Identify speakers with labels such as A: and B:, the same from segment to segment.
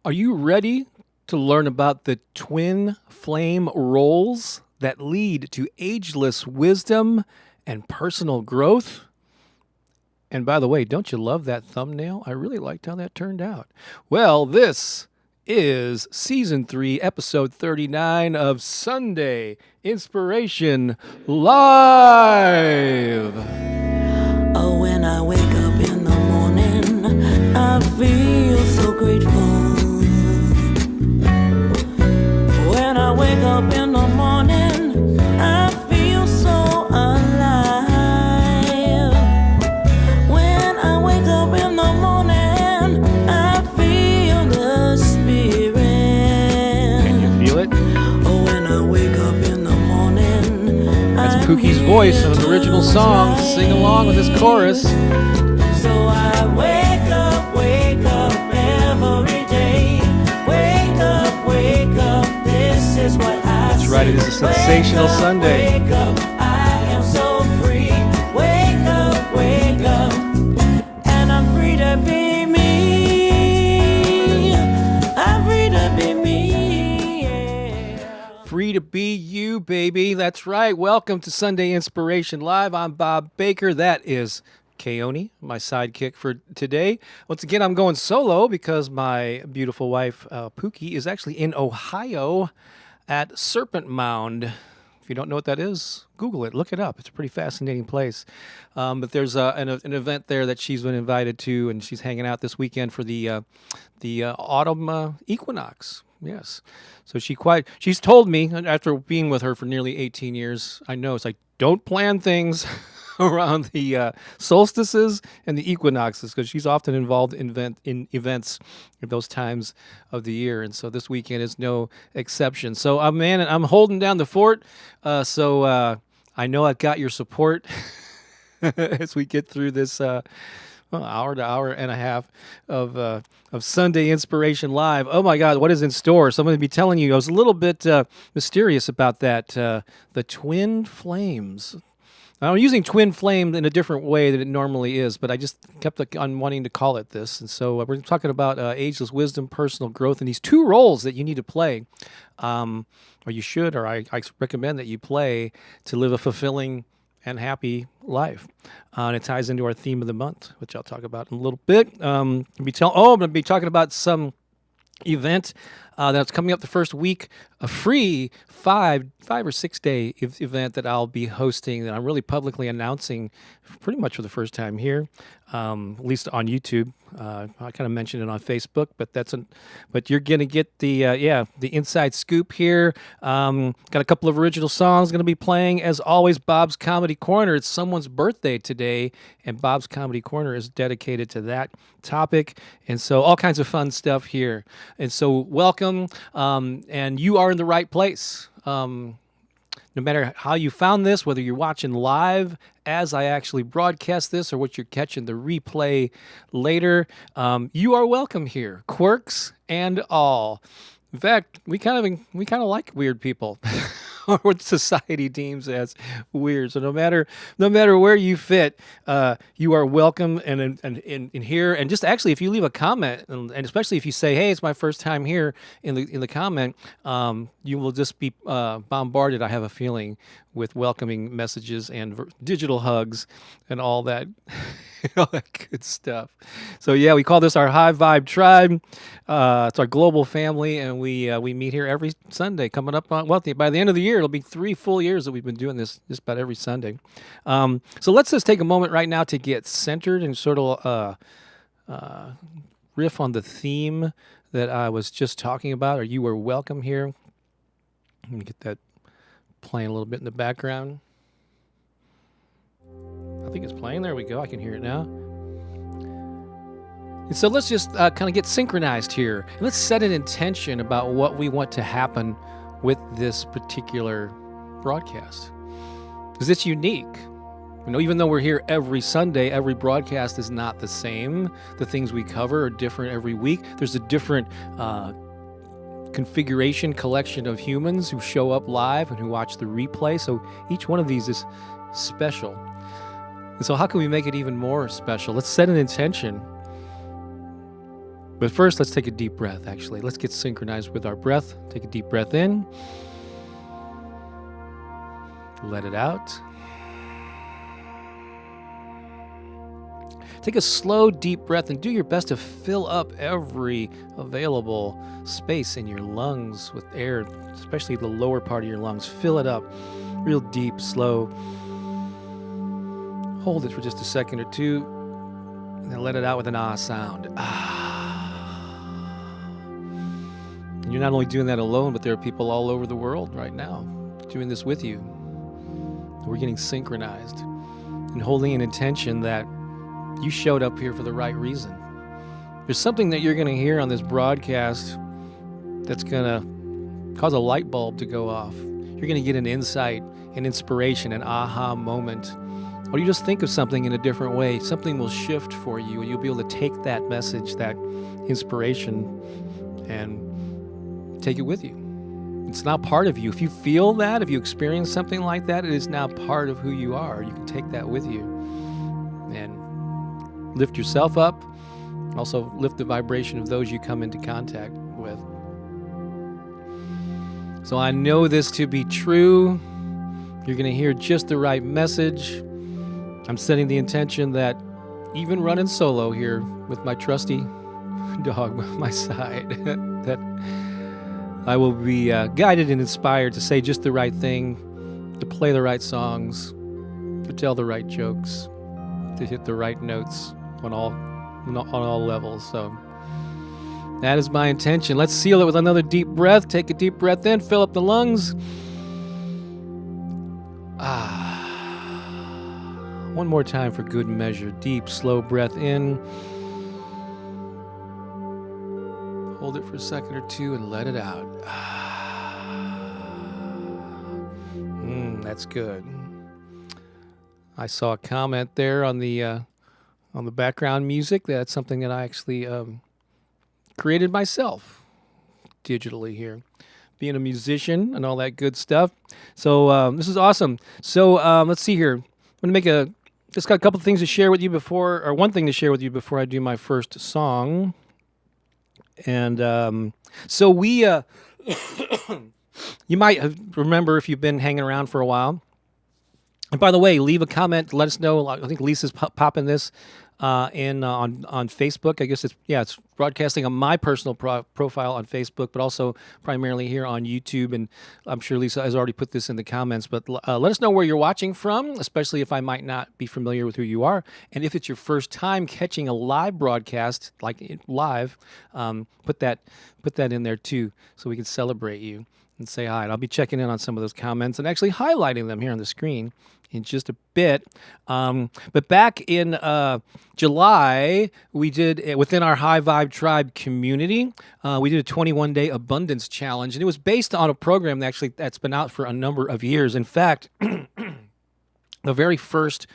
A: Are you ready to learn about the twin flame roles that lead to ageless wisdom and personal growth? And by the way, don't you love that thumbnail? I really liked how that turned out. Well, this is season 3, episode 39 of Sunday Inspiration Live.
B: Oh, when I wake up in the morning, I feel so grateful. When I wake up in the morning, I feel so alive. When I wake up in the morning, I feel the spirit.
A: Can you feel it?
B: Oh, when I wake up in the morning,
A: That's Pooki's voice of an original song. Sing along with this chorus.
B: So I wake up every day. Wake up, this is what I
A: That's right, it is a sensational Sunday.
B: Wake up, I am so free. Wake up, and I'm free to be me. I'm free to be me, yeah.
A: Free to be you, baby. That's right. Welcome to Sunday Inspiration Live. I'm Bob Baker. That is Keone, my sidekick for today. Once again, I'm going solo because my beautiful wife, Pooki, is actually in Ohio at Serpent Mound. If you don't know what that is, Google it, look it up. It's a pretty fascinating place. But there's an event there that she's been invited to, and she's hanging out this weekend for the autumn equinox. Yes. So she's told me, after being with her for nearly 18 years, I know it's like, don't plan things around the solstices and the equinoxes, because she's often involved in events at those times of the year, and so this weekend is no exception. So I'm holding down the fort. So I know I've got your support as we get through this hour to hour and a half of Sunday Inspiration Live. Oh my God, what is in store? So I'm going to be telling you. I was a little bit mysterious about that. The twin flames. I'm using twin flame in a different way than it normally is, but I just kept on wanting to call it this. And so we're talking about ageless wisdom, personal growth, and these two roles that you need to play, or you should, or I recommend that you play to live a fulfilling and happy life. And it ties into our theme of the month, which I'll talk about in a little bit. I'm going to be talking about some event that's coming up the first week, a free 5 or 6 day event that I'll be hosting, that I'm really publicly announcing pretty much for the first time here, at least on YouTube. I kind of mentioned it on Facebook, but you're gonna get the inside scoop here. Got a couple of original songs gonna be playing. As always, Bob's Comedy Corner. It's someone's birthday today, and Bob's Comedy Corner is dedicated to that topic, and so all kinds of fun stuff here. And so welcome, and you are in the right place. No matter how you found this, whether you're watching live as I actually broadcast this or what you're catching the replay later, you are welcome here, quirks and all. In fact, we kind of like weird people, or what society deems as weird. So no matter where you fit, you are welcome and in here. And just actually, if you leave a comment, and especially if you say, "Hey, it's my first time here," in the comment, you will just be bombarded. I have a feeling with welcoming messages and digital hugs and all that. All that good stuff. So yeah, we call this our High Vibe Tribe. It's our global family, and we meet here every Sunday. Coming up on by the end of the year, it'll be 3 full years that we've been doing this just about every Sunday. So let's just take a moment right now to get centered and sort of riff on the theme that I was just talking about. Or you are welcome here. Let me get that playing a little bit in the background. I think it's playing. There we go. I can hear it now. And so let's just kind of get synchronized here. And let's set an intention about what we want to happen with this particular broadcast. Because it's unique. You know, even though we're here every Sunday, every broadcast is not the same. The things we cover are different every week. There's a different configuration, collection of humans who show up live and who watch the replay. So each one of these is special. And so how can we make it even more special? Let's set an intention But first, let's take a deep breath, actually. Let's get synchronized with our breath. Take a deep breath in. Let it out. Take a slow, deep breath and do your best to fill up every available space in your lungs with air, especially the lower part of your lungs. Fill it up real deep, slow. Hold it for just a second or two, and then let it out with an ah sound. Ah. And you're not only doing that alone, but there are people all over the world right now doing this with you. We're getting synchronized and holding an intention that you showed up here for the right reason. There's something that you're going to hear on this broadcast that's going to cause a light bulb to go off. You're going to get an insight, an inspiration, an aha moment. Or you just think of something in a different way. Something will shift for you, and you'll be able to take that message, that inspiration, and take it with you. It's now part of you. If you feel that, if you experience something like that, it is now part of who you are. You can take that with you and lift yourself up, also lift the vibration of those you come into contact with. So I know this to be true. You're going to hear just the right message. I'm setting the intention that even running solo here with my trusty dog by my side, that I will be guided and inspired to say just the right thing, to play the right songs, to tell the right jokes, to hit the right notes on all levels. So that is my intention. Let's seal it with another deep breath. Take a deep breath in, fill up the lungs. One more time for good measure. Deep, slow breath in. Hold it for a second or two and let it out. That's good. I saw a comment there on the background music. That's something that I actually created myself digitally here, being a musician and all that good stuff. So this is awesome. So let's see here. I'm going to just got a couple things to share with you before, or one thing to share with you before I do my first song. And so we, you might remember if you've been hanging around for a while. And by the way, leave a comment. Let us know. I think Lisa's popping this on Facebook. I guess it's broadcasting on my personal profile on Facebook, but also primarily here on YouTube. And I'm sure Lisa has already put this in the comments. But let us know where you're watching from, especially if I might not be familiar with who you are, and if it's your first time catching a live broadcast, like live, put that in there too, so we can celebrate you and say hi. And I'll be checking in on some of those comments and actually highlighting them here on the screen in just a bit. But back in July, we did, within our High Vibe Tribe community, we did a 21-day abundance challenge. And it was based on a program that's been out for a number of years. In fact, the very first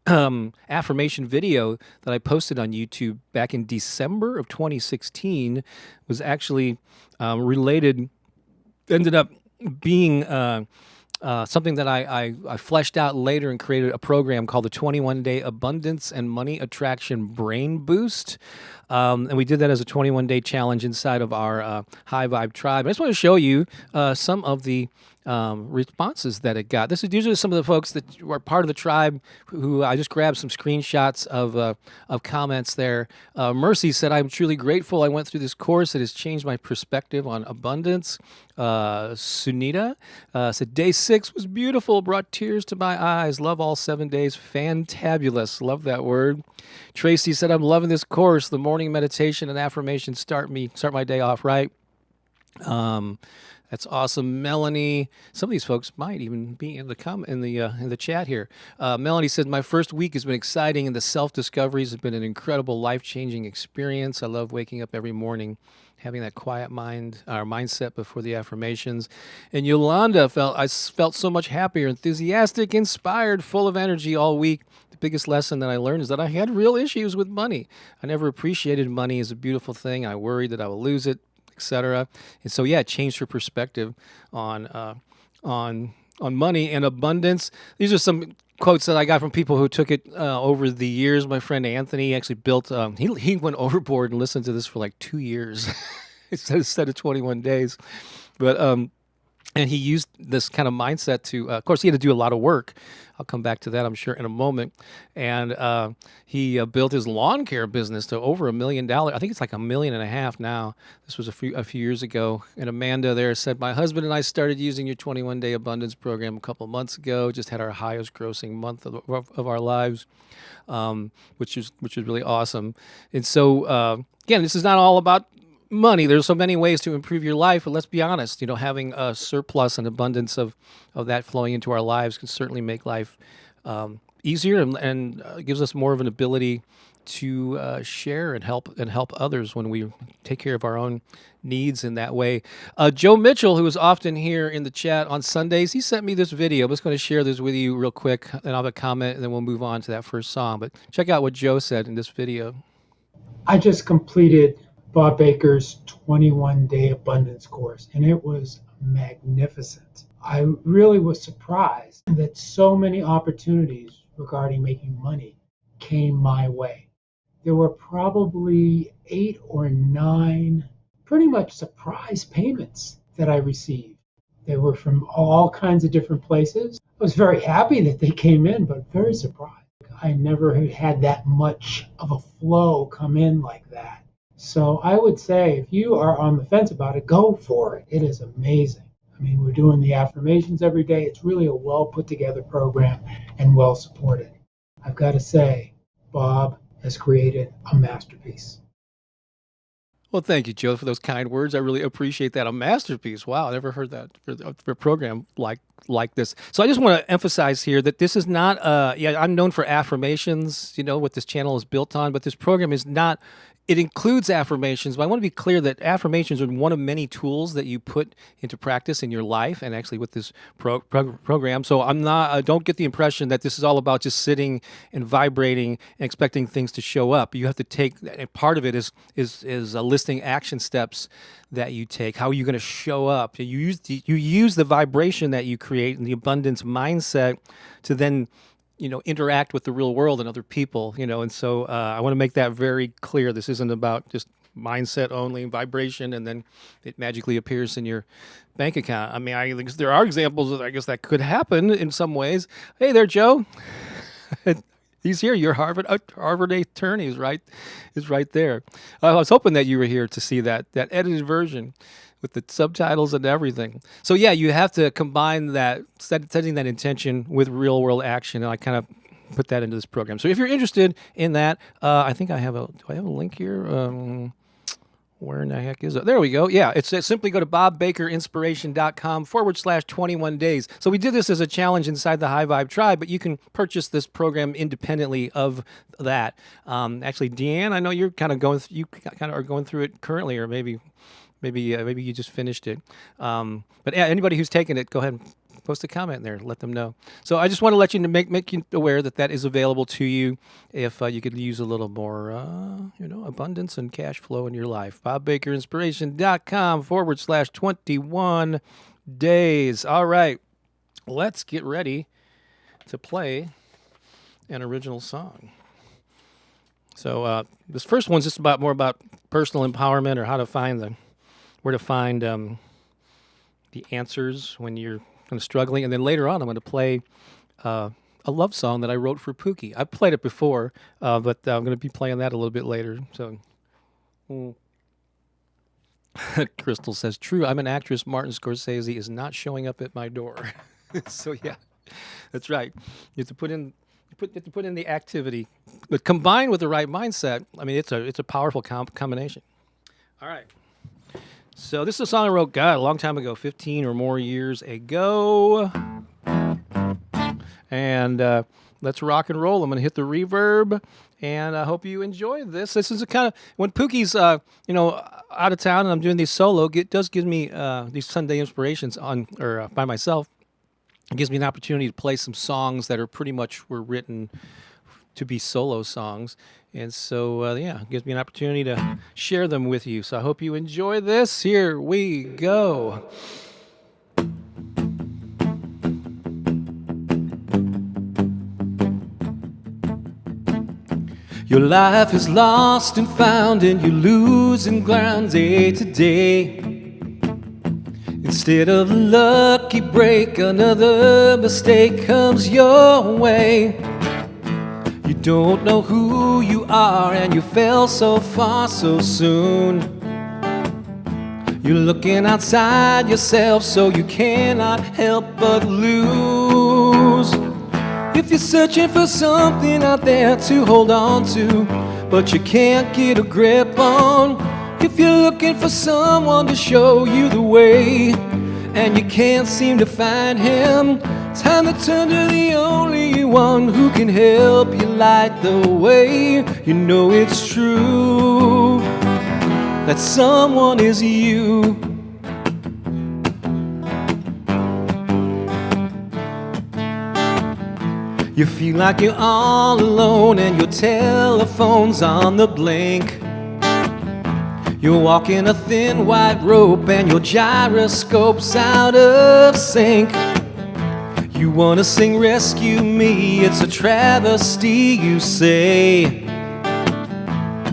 A: affirmation video that I posted on YouTube back in December of 2016 was actually ended up being something that I fleshed out later and created a program called the 21-Day Abundance and Money Attraction Brain Boost. And we did that as a 21-day challenge inside of our High Vibe Tribe. I just want to show you some of the responses that it got. These are some of the folks that were part of the tribe who I just grabbed some screenshots of comments there. Mercy said, "I'm truly grateful I went through this course. It has changed my perspective on abundance." Sunita said, "Day 6 was beautiful, brought tears to my eyes. Love all 7 days. Fantabulous." Love that word. Tracy said, "I'm loving this course. The morning meditation and affirmations start my day off right." That's awesome. Melanie, some of these folks might even be in the chat here. Melanie said, "My first week has been exciting, and the self-discoveries have been an incredible, life-changing experience. I love waking up every morning, having that quiet mindset before the affirmations." And Yolanda I felt so much happier, enthusiastic, inspired, full of energy all week. The biggest lesson that I learned is that I had real issues with money. I never appreciated money as a beautiful thing. I worried that I will lose it, etc. And so, it changed her perspective on on money and abundance. These are some quotes that I got from people who took it over the years. My friend Anthony actually built. He went overboard and listened to this for like 2 years instead of 21 days, but and he used this kind of mindset to, of course, he had to do a lot of work. I'll come back to that, I'm sure, in a moment. And he built his lawn care business to over $1 million. I think it's like $1.5 million now. This was a few years ago. And Amanda there said, "My husband and I started using your 21-day abundance program a couple months ago. Just had our highest grossing month of our lives." Which is really awesome. And so again, this is not all about money. There's so many ways to improve your life, but let's be honest, having a surplus and abundance of that flowing into our lives can certainly make life easier and gives us more of an ability to share and help others when we take care of our own needs in that way. Joe Mitchell, who is often here in the chat on Sundays, he sent me this video. I'm just going to share this with you real quick, and I'll have a comment, and then we'll move on to that first song. But check out what Joe said in this video.
C: I just completed Bob Baker's 21-day abundance course, and it was magnificent. I really was surprised that so many opportunities regarding making money came my way. There were probably 8 or 9 pretty much surprise payments that I received. They were from all kinds of different places. I was very happy that they came in, but very surprised. I never had that much of a flow come in like that. So I would say if you are on the fence about it, go for it. It is amazing. I mean, we're doing the affirmations every day. It's really a well put together program and well supported. I've got to say, Bob has created a masterpiece.
A: Well, thank you, Joe, for those kind words. I really appreciate that. A masterpiece. Wow, I never heard that for a program like this. So I just want to emphasize here that this is not, I'm known for affirmations, what this channel is built on, but this program is not. It includes affirmations, but I want to be clear that affirmations are one of many tools that you put into practice in your life, and actually with this program. So I'm not. Don't get the impression that this is all about just sitting and vibrating and expecting things to show up. You have to take, and part of it is listing action steps that you take. How are you going to show up? You use the vibration that you create and the abundance mindset to then interact with the real world and other people, and so I want to make that very clear. This isn't about just mindset only, vibration, and then it magically appears in your bank account. I mean, I think there are examples of, I guess, that could happen in some ways. Hey there, Joe. He's here. Your Harvard attorney is right there. I was hoping that you were here to see that edited version with the subtitles and everything. So yeah, you have to combine that, setting that intention with real world action. And I kind of put that into this program. So if you're interested in that, I think do I have a link here? Where in the heck is it? There we go. Yeah, it's simply go to bobbakerinspiration.com/21 days. So we did this as a challenge inside the High Vibe Tribe, but you can purchase this program independently of that. Actually, Deanne, I know you're kind of are going through it currently, or maybe you just finished it. But yeah, anybody who's taken it, go ahead and post a comment there. Let them know. So I just want to let you make you aware that is available to you if you could use a little more, abundance and cash flow in your life. bobbakerinspiration.com/21 days. All right, let's get ready to play an original song. So this first one's just more about personal empowerment, or where to find the answers when you're kind of struggling. And then later on, I'm going to play a love song that I wrote for Pooki. I've played it before, but I'm going to be playing that a little bit later. So, Crystal says, "True, I'm an actress. Martin Scorsese is not showing up at my door." So yeah, that's right. You have to put in the activity, but combined with the right mindset. I mean, it's a powerful combination. All right. So this is a song I wrote, a long time ago, 15 or more years ago. And let's rock and roll. I'm going to hit the reverb, and I hope you enjoy this. This is a kind of, when Pookie's, out of town and I'm doing these solo, it does give me these Sunday inspirations by myself. It gives me an opportunity to play some songs that are pretty much were written to be solo songs. And so, it gives me an opportunity to share them with you. So I hope you enjoy this. Here we go. Your life is lost and found, and you're losing ground day to day. Instead of a lucky break, another mistake comes your way. You don't know who you are, and you fell so far so soon. You're looking outside yourself, so you cannot help but lose. If you're searching for something out there to hold on to, but you can't get a grip on. If you're looking for someone to show you the way, and you can't seem to find him, time to turn to the only one who can help you light the way. You know it's true, that someone is you. You feel like you're all alone and your telephone's on the blink. You're walking a thin white rope and your gyroscope's out of sync. You wanna sing rescue me, it's a travesty, you say.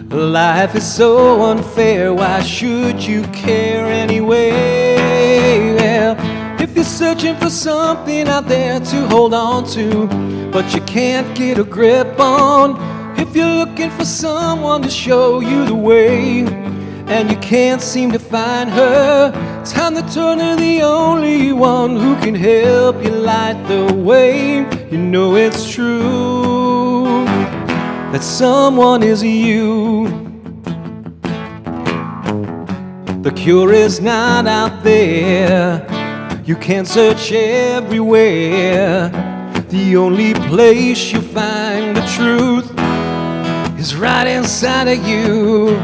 A: Life is so unfair, why should you care anyway? Well, if you're searching for something out there to hold on to, but you can't get a grip on. If you're looking for someone to show you the way, and you can't seem to find her, time to turn to the only one who can help you light the way. You know it's true, that someone is you. The cure is not out there, you can search everywhere. The only place you find the truth is right inside of you.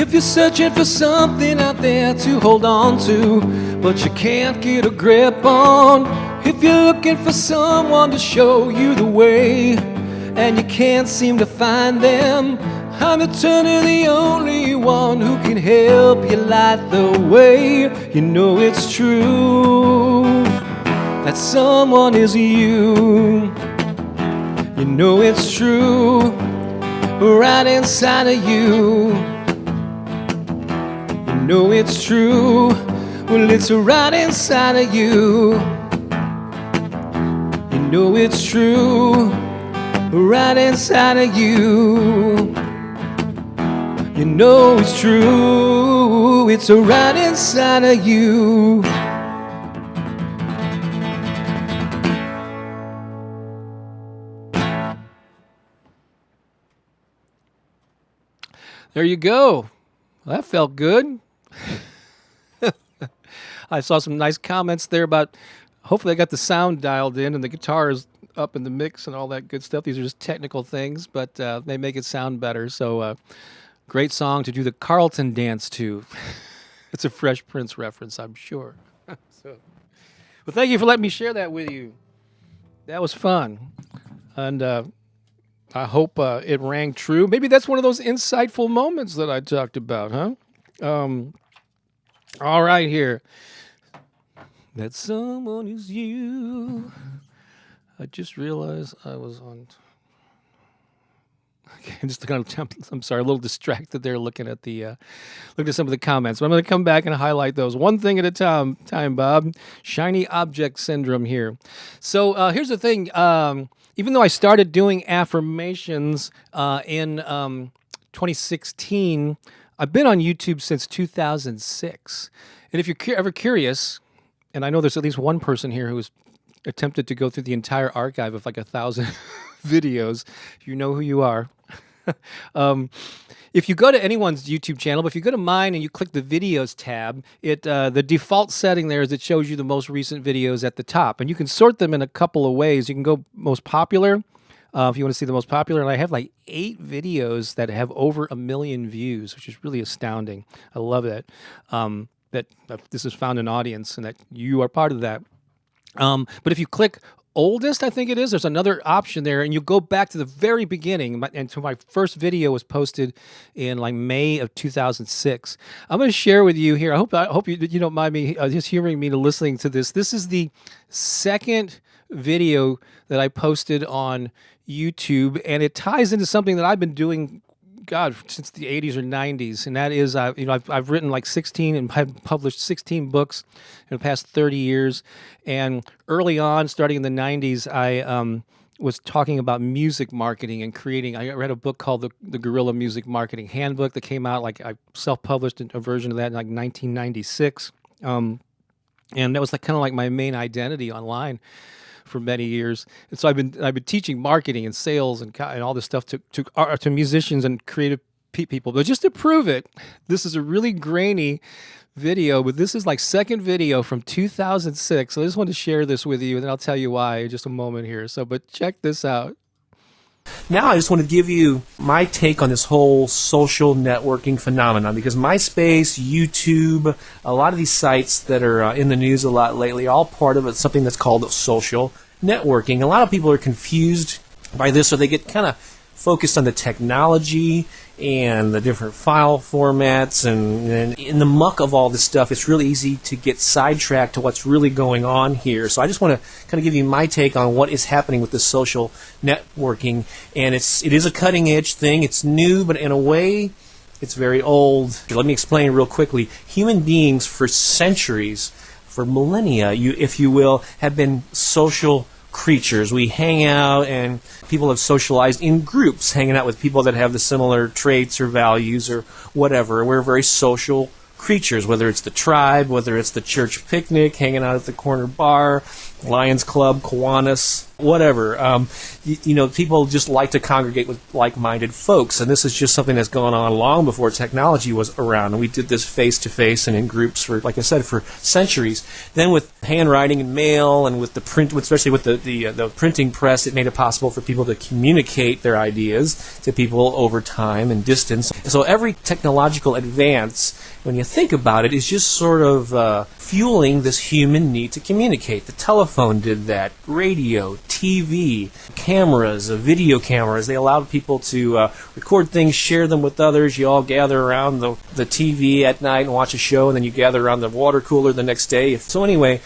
A: If you're searching for something out there to hold on to, but you can't get a grip on. If you're looking for someone to show you the way, and you can't seem to find them, I'm to turn to the only one who can help you light the way. You know it's true, that someone is you. You know it's true, right inside of you. You know it's true, well it's right inside of you. You know it's true, right inside of you. You know it's true, it's right inside of you. There you go. Well, that felt good. I saw some nice comments there about, hopefully I got the sound dialed in and the guitar is up in the mix and all that good stuff. These are just technical things, but they make it sound better. So great song to do the Carlton dance to. It's a Fresh Prince reference, I'm sure. Well, thank you for letting me share that with you. That was fun. And I hope it rang true. Maybe that's one of those insightful moments that I talked about, huh? All right, here. That someone is you. I just realized I was on. Okay, I'm just kind of. I'm sorry, a little distracted there, looking at some of the comments. But I'm going to come back and highlight those one thing at a time, Bob. Shiny object syndrome here. So here's the thing. Even though I started doing affirmations in 2016, I've been on YouTube since 2006. And if you're ever curious, and I know there's at least one person here who has attempted to go through the entire archive of like 1,000 videos, you know who you are. If you go to anyone's YouTube channel, but if you go to mine and you click the videos tab, the default setting there is it shows you the most recent videos at the top. And you can sort them in a couple of ways. You can go most popular, if you want to see the most popular. And I have like 8 videos that have over 1 million views, which is really astounding. I love that. That this has found an audience and that you are part of that. But if you click oldest, I think it is. There's another option there, and you go back to the very beginning. And to my first video was posted in like May of 2006. I'm going to share with you here. I hope you don't mind me just hearing me listening to this. This is the second video that I posted on YouTube, and it ties into something that I've been doing, God, since the 80s or 90s, and that is, I've written like 16 and I've published 16 books in the past 30 years. And early on, starting in the 90s, I was talking about music marketing and creating. I read a book called the Guerrilla Music Marketing Handbook that came out, like I self-published a version of that in like 1996. And that was like kind of like my main identity online for many years. And so I've been teaching marketing and sales and all this stuff to musicians and creative people. But just to prove it, this is a really grainy video, but this is like second video from 2006. So I just wanted to share this with you, and then I'll tell you why in just a moment here. So, but check this out.
D: Now I just want to give you my take on this whole social networking phenomenon, because MySpace, YouTube, a lot of these sites that are in the news a lot lately are all part of something that's called social networking. A lot of people are confused by this, or they get kind of focused on the technology and the different file formats, and in the muck of all this stuff, it's really easy to get sidetracked to what's really going on here. So I just want to kind of give you my take on what is happening with this social networking, and it is a cutting edge thing. It's new, but in a way, it's very old. Let me explain real quickly. Human beings for centuries, for millennia, if you will, have been social creatures. We hang out, and people have socialized in groups, hanging out with people that have the similar traits or values or whatever. We're very social creatures, whether it's the tribe, whether it's the church picnic, hanging out at the corner bar, Lions Club, Kiwanis, whatever. People just like to congregate with like-minded folks, and this is just something that's gone on long before technology was around. And we did this face-to-face and in groups for, like I said, for centuries. Then with handwriting and mail, and with the print, especially with the printing press, it made it possible for people to communicate their ideas to people over time and distance. So every technological advance, when you think about it, is just sort of fueling this human need to communicate. The telephone did that, radio, TV, cameras, video cameras. They allowed people to record things, share them with others. You all gather around the TV at night and watch a show, and then you gather around the water cooler the next day. So anyway,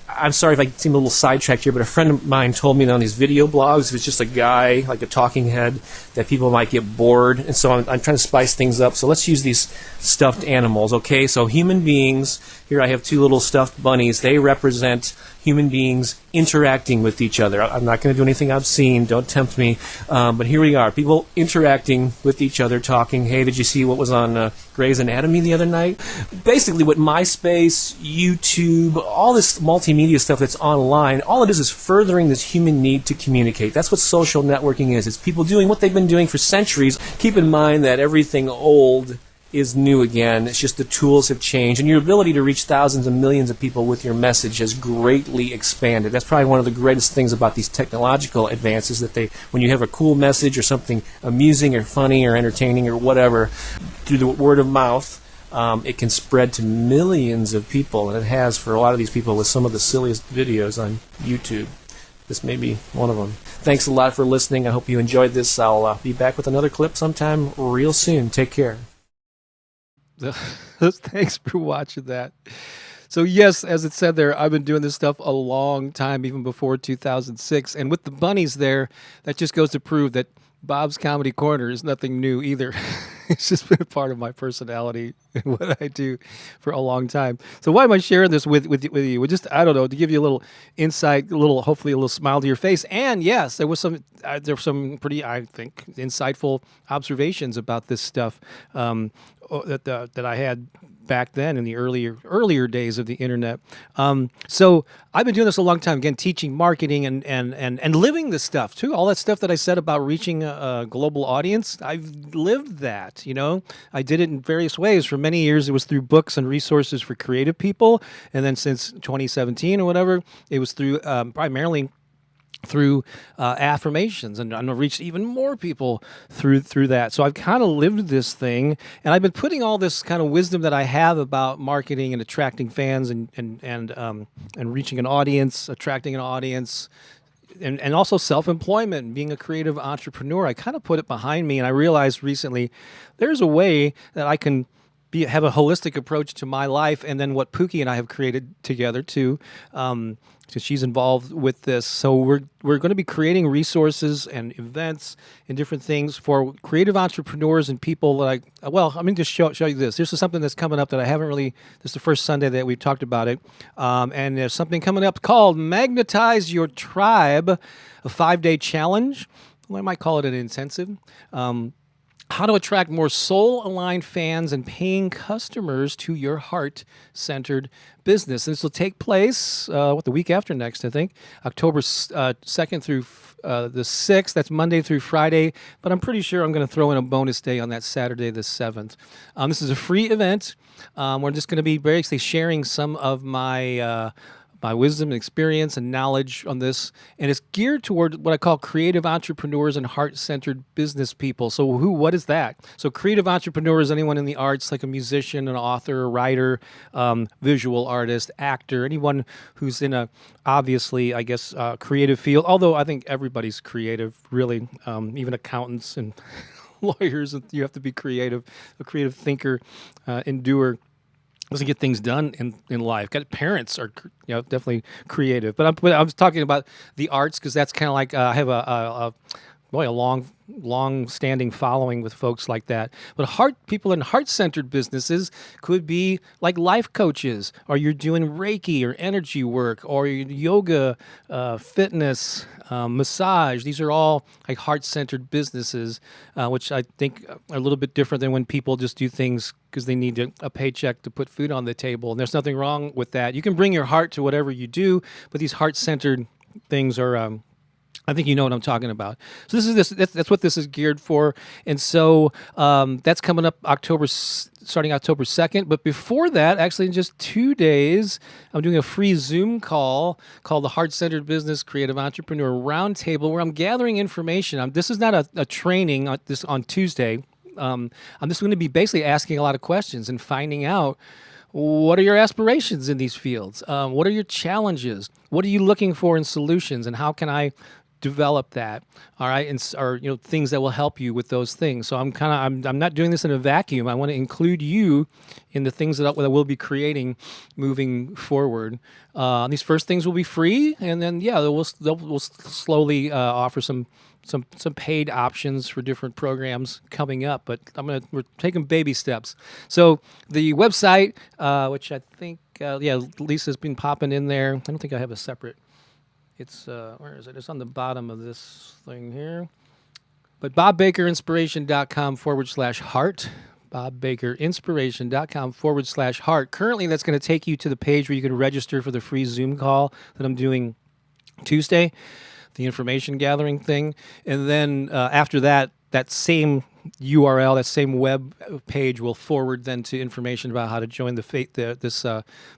D: I'm sorry if I seem a little sidetracked here, but a friend of mine told me that on these video blogs, if it's just a guy, like a talking head, that people might get bored. And so I'm trying to spice things up. So let's use these stuffed animals, okay? So human beings, here I have two little stuffed bunnies. They represent human beings interacting with each other. I'm not going to do anything obscene. Don't tempt me. But here we are. People interacting with each other, talking. Hey, did you see what was on Grey's Anatomy the other night? Basically, what MySpace, YouTube, all this multimedia stuff that's online, all it is furthering this human need to communicate. That's what social networking is. It's people doing what they've been doing for centuries. Keep in mind that everything old is new again. It's just the tools have changed, and your ability to reach thousands and millions of people with your message has greatly expanded. That's probably one of the greatest things about these technological advances, that when you have a cool message or something amusing or funny or entertaining or whatever, through the word of mouth, it can spread to millions of people, and it has for a lot of these people with some of the silliest videos on YouTube. This may be one of them. Thanks a lot for listening. I hope you enjoyed this. I'll be back with another clip sometime real soon. Take care.
A: Thanks for watching that. So yes, as it said there, I've been doing this stuff a long time, even before 2006. And with the bunnies there, that just goes to prove that Bob's Comedy Corner is nothing new either. It's just been a part of my personality and what I do for a long time. So why am I sharing this with you? Well, just, I don't know, to give you a little insight, hopefully a little smile to your face. And yes, there were some pretty, I think, insightful observations about this stuff that I had back then in the earlier days of the internet. So I've been doing this a long time, again, teaching marketing and living this stuff too. All that stuff that I said about reaching a global audience, I've lived that, I did it in various ways. For many years, it was through books and resources for creative people. And then since 2017 or whatever, it was through primarily through affirmations, and I'm gonna reach even more people through that. So I've kind of lived this thing, and I've been putting all this kind of wisdom that I have about marketing and attracting fans and reaching an audience, attracting an audience, and also self-employment and being a creative entrepreneur. I kind of put it behind me, and I realized recently there's a way that I can have a holistic approach to my life, and then what Pooki and I have created together too. So she's involved with this. So we're going to be creating resources and events and different things for creative entrepreneurs and people like. Well, I'm going to just show you this. This is something that's coming up that I haven't really. This is the first Sunday that we've talked about it, and there's something coming up called Magnetize Your Tribe, a 5-day challenge. Well, I might call it an intensive. How to attract more soul-aligned fans and paying customers to your heart-centered business. And this will take place, the week after next, I think, October 2nd through the 6th. That's Monday through Friday. But I'm pretty sure I'm going to throw in a bonus day on that Saturday, the 7th. This is a free event. We're just going to be basically sharing some of my wisdom and experience and knowledge on this, and it's geared toward what I call creative entrepreneurs and heart-centered business people. So what is that? So creative entrepreneur is anyone in the arts, like a musician, an author, a writer, visual artist, actor, anyone who's in a, obviously, I guess, creative field, although I think everybody's creative, really, even accountants and lawyers, you have to be creative, a creative thinker, and doer. Doesn't get things done in life. Got parents are definitely creative, but I was talking about the arts because that's kind of like I have a long standing following with folks like that. But people in heart-centered businesses could be like life coaches, or you're doing Reiki or energy work, or yoga, fitness, massage. These are all like heart-centered businesses, which I think are a little bit different than when people just do things because they need a paycheck to put food on the table. And there's nothing wrong with that. You can bring your heart to whatever you do, but these heart-centered things are I think you know what I'm talking about. So that's what this is geared for. And so that's coming up starting October 2nd. But before that, actually in just 2 days, I'm doing a free Zoom call called the Heart-Centered Business Creative Entrepreneur Roundtable, where I'm gathering information. This is not a training on Tuesday. I'm just going to be basically asking a lot of questions and finding out what are your aspirations in these fields? What are your challenges? What are you looking for in solutions? And how can I develop that? All right, or things that will help you with those things. So I'm not doing this in a vacuum. I want to include you in the things that we'll be creating moving forward. These first things will be free, and then we'll slowly offer some paid options for different programs coming up, but we're taking baby steps. So the website, which I think, Lisa's been popping in there. I don't think I have a separate. It's, where is it? It's on the bottom of this thing here. But bobbakerinspiration.com/heart. bobbakerinspiration.com/heart. Currently, that's going to take you to the page where you can register for the free Zoom call that I'm doing Tuesday, the information gathering thing. And then after that same URL, that same web page will forward then to information about how to join this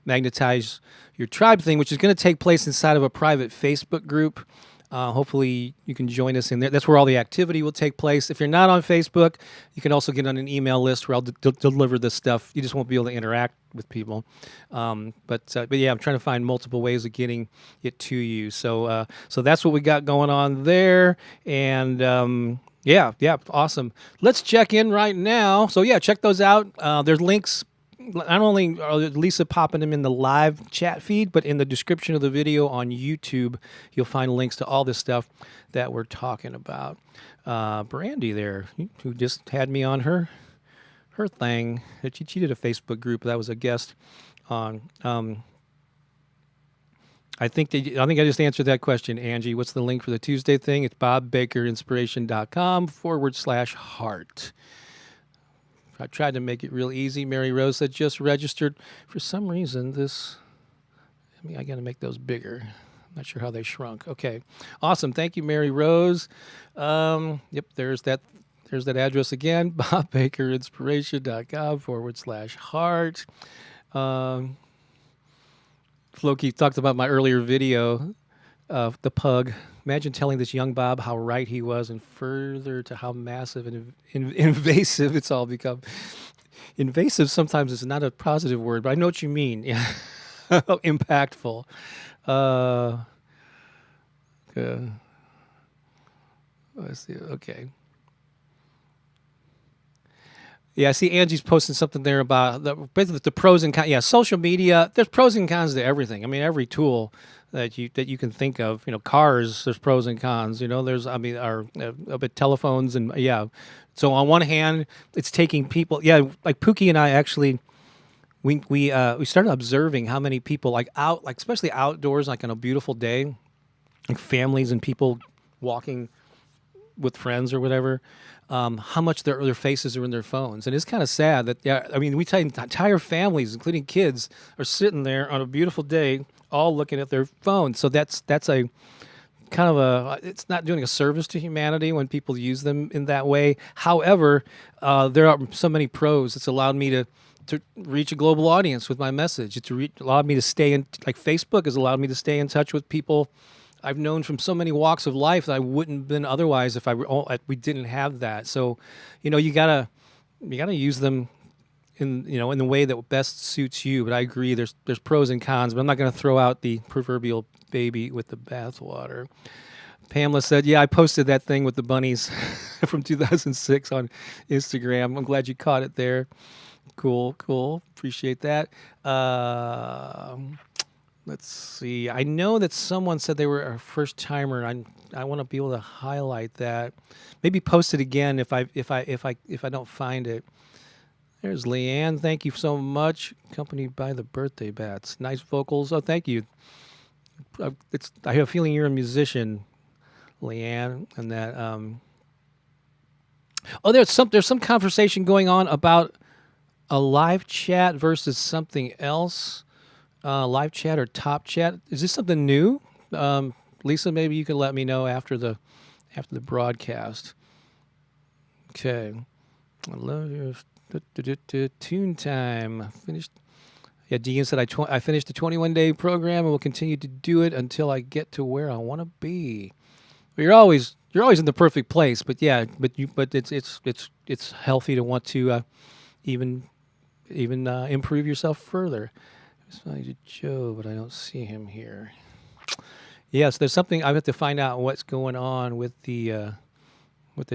A: Magnetize Your Tribe thing, which is going to take place inside of a private Facebook group. Hopefully you can join us in there. That's where all the activity will take place. If you're not on Facebook, you can also get on an email list where I'll deliver this stuff. You just won't be able to interact with people. But yeah, I'm trying to find multiple ways of getting it to you. So that's what we got going on there. And yeah, awesome. Let's check in right now. So yeah, check those out. There's links. Not only are Lisa popping them in the live chat feed, but in the description of the video on YouTube, you'll find links to all this stuff that we're talking about. Brandy there, who just had me on her thing. She did a Facebook group that was a guest on. I think I just answered that question, Angie. What's the link for the Tuesday thing? It's bobbakerinspiration.com/heart. I tried to make it real easy. Mary Rose said just registered. For some reason, I got to make those bigger. I'm not sure how they shrunk. Okay, awesome. Thank you, Mary Rose. Yep, there's that address again. bobbakerinspiration.com/heart. Floki talked about my earlier video the pug. Imagine telling this young Bob how right he was, and further to how massive and invasive it's all become. Invasive sometimes is not a positive word, but I know what you mean. Yeah, impactful. Uh, uh, let's see. Okay. Yeah, I see Angie's posting something there about basically the pros and cons. Yeah, social media. There's pros and cons to everything. I mean, every tool that you can think of. Cars. There's pros and cons. There's but telephones and yeah. So on one hand, it's taking people. Yeah, like Pooki and I actually. We started observing how many people like especially outdoors, like on a beautiful day, like families and people walking with friends or whatever, how much their faces are in their phones. And it's kind of sad that, yeah, I mean, we entire families, including kids, are sitting there on a beautiful day, all looking at their phones. So that's a kind of it's not doing a service to humanity when people use them in that way. However, there are so many pros. It's allowed me to reach a global audience with my message. It's allowed me to stay in, like Facebook has allowed me to stay in touch with people I've known from so many walks of life that I wouldn't have been otherwise if we didn't have that. So, you gotta use them in the way that best suits you. But I agree, there's pros and cons. But I'm not gonna throw out the proverbial baby with the bathwater. Pamela said, "Yeah, I posted that thing with the bunnies from 2006 on Instagram. I'm glad you caught it there. Cool. Appreciate that." Let's see. I know that someone said they were a first timer. I want to be able to highlight that. Maybe post it again if I don't find it. There's Leanne. Thank you so much. Accompanied by the birthday bats. Nice vocals. Oh, thank you. I have a feeling you're a musician, Leanne, and that. There's some conversation going on about a live chat versus something else. Live chat or top chat. Is this something new? Lisa, maybe you can let me know after the broadcast. Okay. I love your tune time. Finished. Yeah, Deegan said I finished the 21-day program and will continue to do it until I get to where I want to be. Well, you're always in the perfect place, but yeah, but it's healthy to want to even improve yourself further. It's to Joe, but I don't see him here. Yes, there's something I have to find out what's going on with the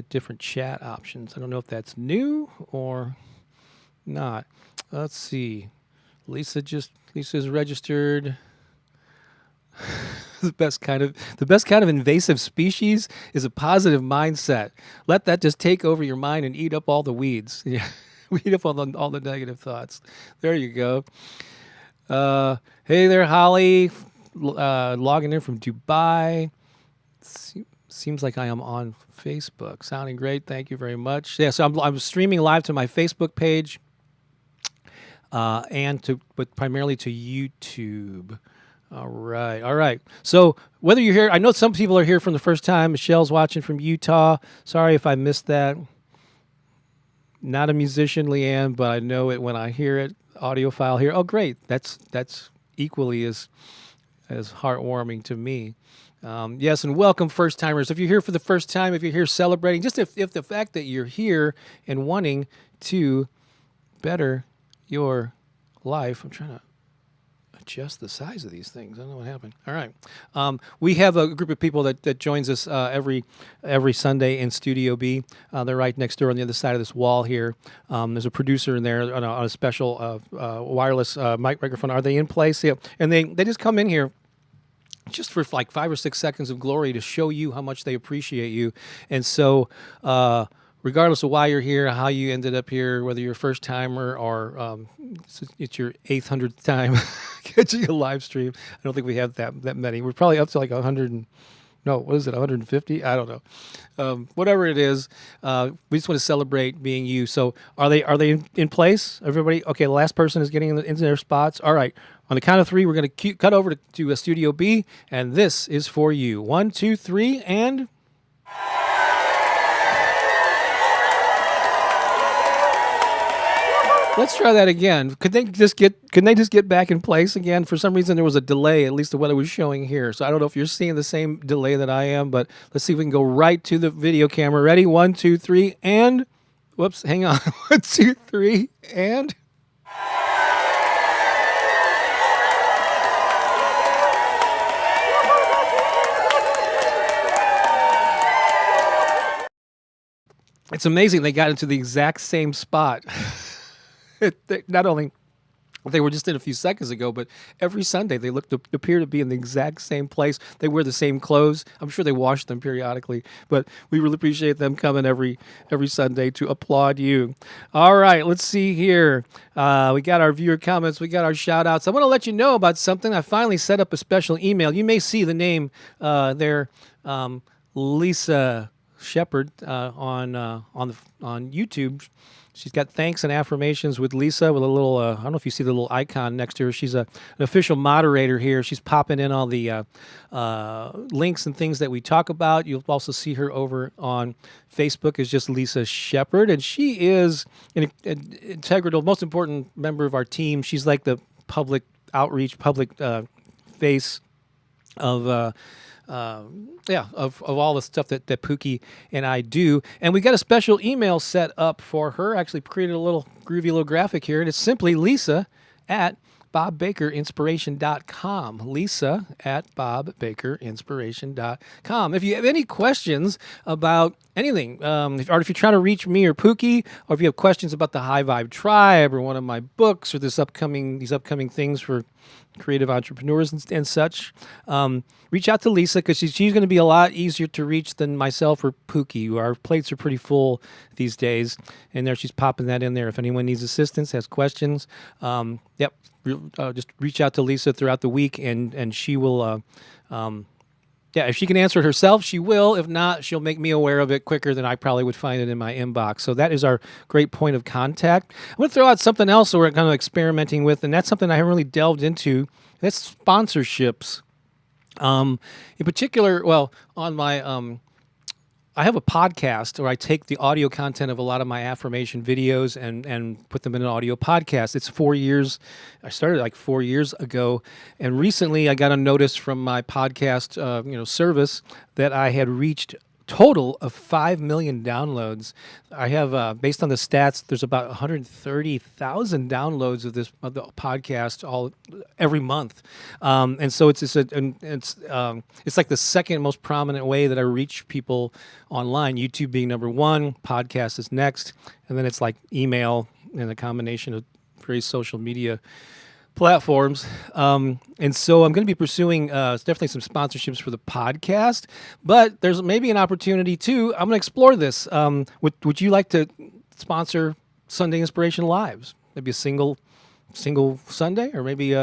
A: different chat options. I don't know if that's new or not. Let's see. Lisa's registered. The best kind of invasive species is a positive mindset. Let that just take over your mind and eat up all the weeds. Yeah, eat up all the negative thoughts. There you go. Hey there, Holly. Logging in from Dubai. Seems like I am on Facebook. Sounding great. Thank you very much. Yeah, so I'm streaming live to my Facebook page, but primarily to YouTube. All right. So whether you're here, I know some people are here from the first time. Michelle's watching from Utah. Sorry if I missed that. Not a musician, Leanne, but I know it when I hear it. Audio file here. Oh, great. That's equally as heartwarming to me. Yes, and welcome first timers. If you're here for the first time, if you're here celebrating, just if the fact that you're here and wanting to better your life. I'm trying to adjust the size of these things. I don't know what happened. All right. We have a group of people that joins us every Sunday in Studio B. They're right next door on the other side of this wall here. There's a producer in there on a special wireless microphone. Are they in place? Yeah. And they just come in here just for like 5 or 6 seconds of glory to show you how much they appreciate you. And so regardless of why you're here, how you ended up here, whether you're a first timer or it's your 800th time catching a live stream. I don't think we have that many. We're probably up to like 100 what is it, 150? I don't know. Whatever it is, we just want to celebrate being you. So are they in place? Everybody? Okay, the last person is getting into their spots. All right. On the count of 3, we're going to cut over to Studio B, and this is for you. 1, 2, 3, and... Let's try that again. Could they just get back in place again? For some reason there was a delay, at least the what it was showing here. So I don't know if you're seeing the same delay that I am, but let's see if we can go right to the video camera. Ready? 1, 2, 3, and whoops, hang on. 1, 2, 3, and it's amazing they got into the exact same spot. Not only they were just in a few seconds ago, but every Sunday they appear to be in the exact same place. They wear the same clothes. I'm sure they wash them periodically, but we really appreciate them coming every Sunday to applaud you. All right, let's see here. We got our viewer comments. We got our shout outs. I want to let you know about something. I finally set up a special email. You may see the name there, Lisa Shepherd on YouTube. She's got Thanks and Affirmations with Lisa with a little, I don't know if you see the little icon next to her. She's an official moderator here. She's popping in all the links and things that we talk about. You'll also see her over on Facebook as just Lisa Shepherd. And she is an integral, most important member of our team. She's like the public outreach, public face of of all the stuff that Pooki and I do. And we got a special email set up for her. Actually created a little groovy little graphic here, and it's simply Lisa at bobbakerinspiration.com. Lisa at bobbakerinspiration.com. If you have any questions about anything, or if you're trying to reach me or Pooki, or if you have questions about the High Vibe Tribe or one of my books or these upcoming things for creative entrepreneurs and such, reach out to Lisa, because she's going to be a lot easier to reach than myself or Pooki. Our plates are pretty full these days, and there she's popping that in there. If anyone needs assistance, has questions, just reach out to Lisa throughout the week, and she will. If she can answer it herself, she will. If not, she'll make me aware of it quicker than I probably would find it in my inbox. So that is our great point of contact. I'm going to throw out something else that we're kind of experimenting with, and that's something I haven't really delved into. That's sponsorships. In particular, on my I have a podcast where I take the audio content of a lot of my affirmation videos and put them in an audio podcast. It's 4 years. I started like 4 years ago, and recently I got a notice from my podcast service that I had reached total of 5 million downloads. I have, based on the stats, there's about 130,000 downloads of the podcast every month, and so it's like the second most prominent way that I reach people online. YouTube being number one, podcast is next, and then it's like email and a combination of various social media platforms. And so I'm going to be pursuing definitely some sponsorships for the podcast, but there's maybe an opportunity too. I'm going to explore this. Would you like to sponsor Sunday Inspiration Lives? Maybe a single Sunday, or maybe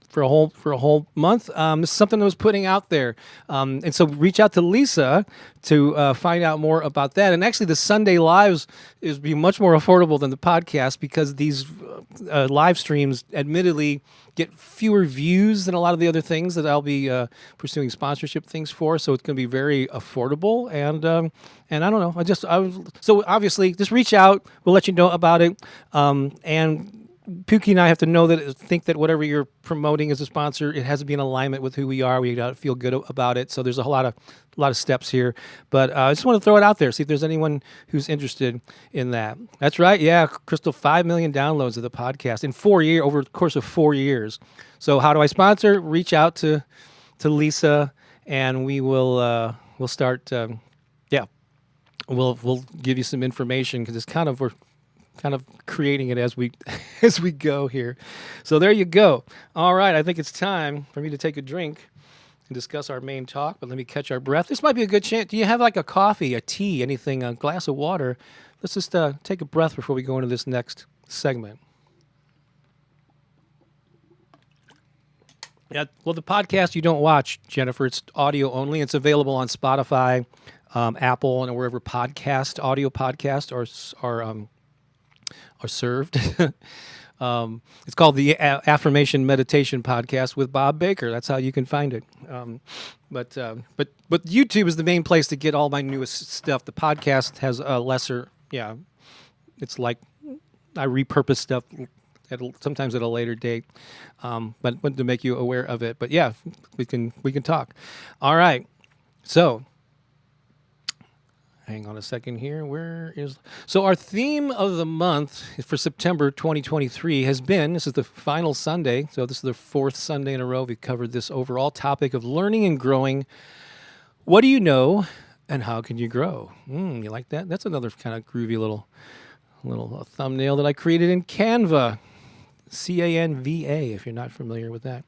A: for a whole month. This is something I was putting out there, and so reach out to Lisa to find out more about that. And actually, the Sunday lives is be much more affordable than the podcast, because these live streams, admittedly, get fewer views than a lot of the other things that I'll be pursuing sponsorship things for. So it's going to be very affordable, and I don't know. So obviously just reach out. We'll let you know about it, and Pooki and I think that whatever you're promoting as a sponsor, it has to be in alignment with who we are. We got to feel good about it. So there's a lot of steps here, but I just want to throw it out there, see if there's anyone who's interested in that. That's right, yeah, Crystal, 5 million downloads of the podcast in 4 years, over the course of 4 years. So how do I sponsor? Reach out to Lisa, and we will we'll start. We'll give you some information, because it's we're kind of creating it as we go here. So there you go. All right, I think it's time for me to take a drink and discuss our main talk, but let me catch our breath. This might be a good chance. Do you have like a coffee, a tea, anything, a glass of water? Let's just take a breath before we go into this next segment. Yeah, well, the podcast you don't watch, Jennifer. It's audio only. It's available on Spotify, Apple, and wherever audio podcasts are served. It's called the Affirmation Meditation Podcast with Bob Baker. That's how you can find it. But YouTube is the main place to get all my newest stuff. The podcast has a lesser, it's like I repurpose stuff sometimes at a later date, but wanted to make you aware of it. But yeah, we can talk. All right, so. Hang on a second here. So our theme of the month for September 2023 has been, this is the final Sunday, so this is the fourth Sunday in a row we've covered this overall topic of learning and growing. What do you know and how can you grow? You like that? That's another kind of groovy little thumbnail that I created in Canva. Canva, if you're not familiar with that.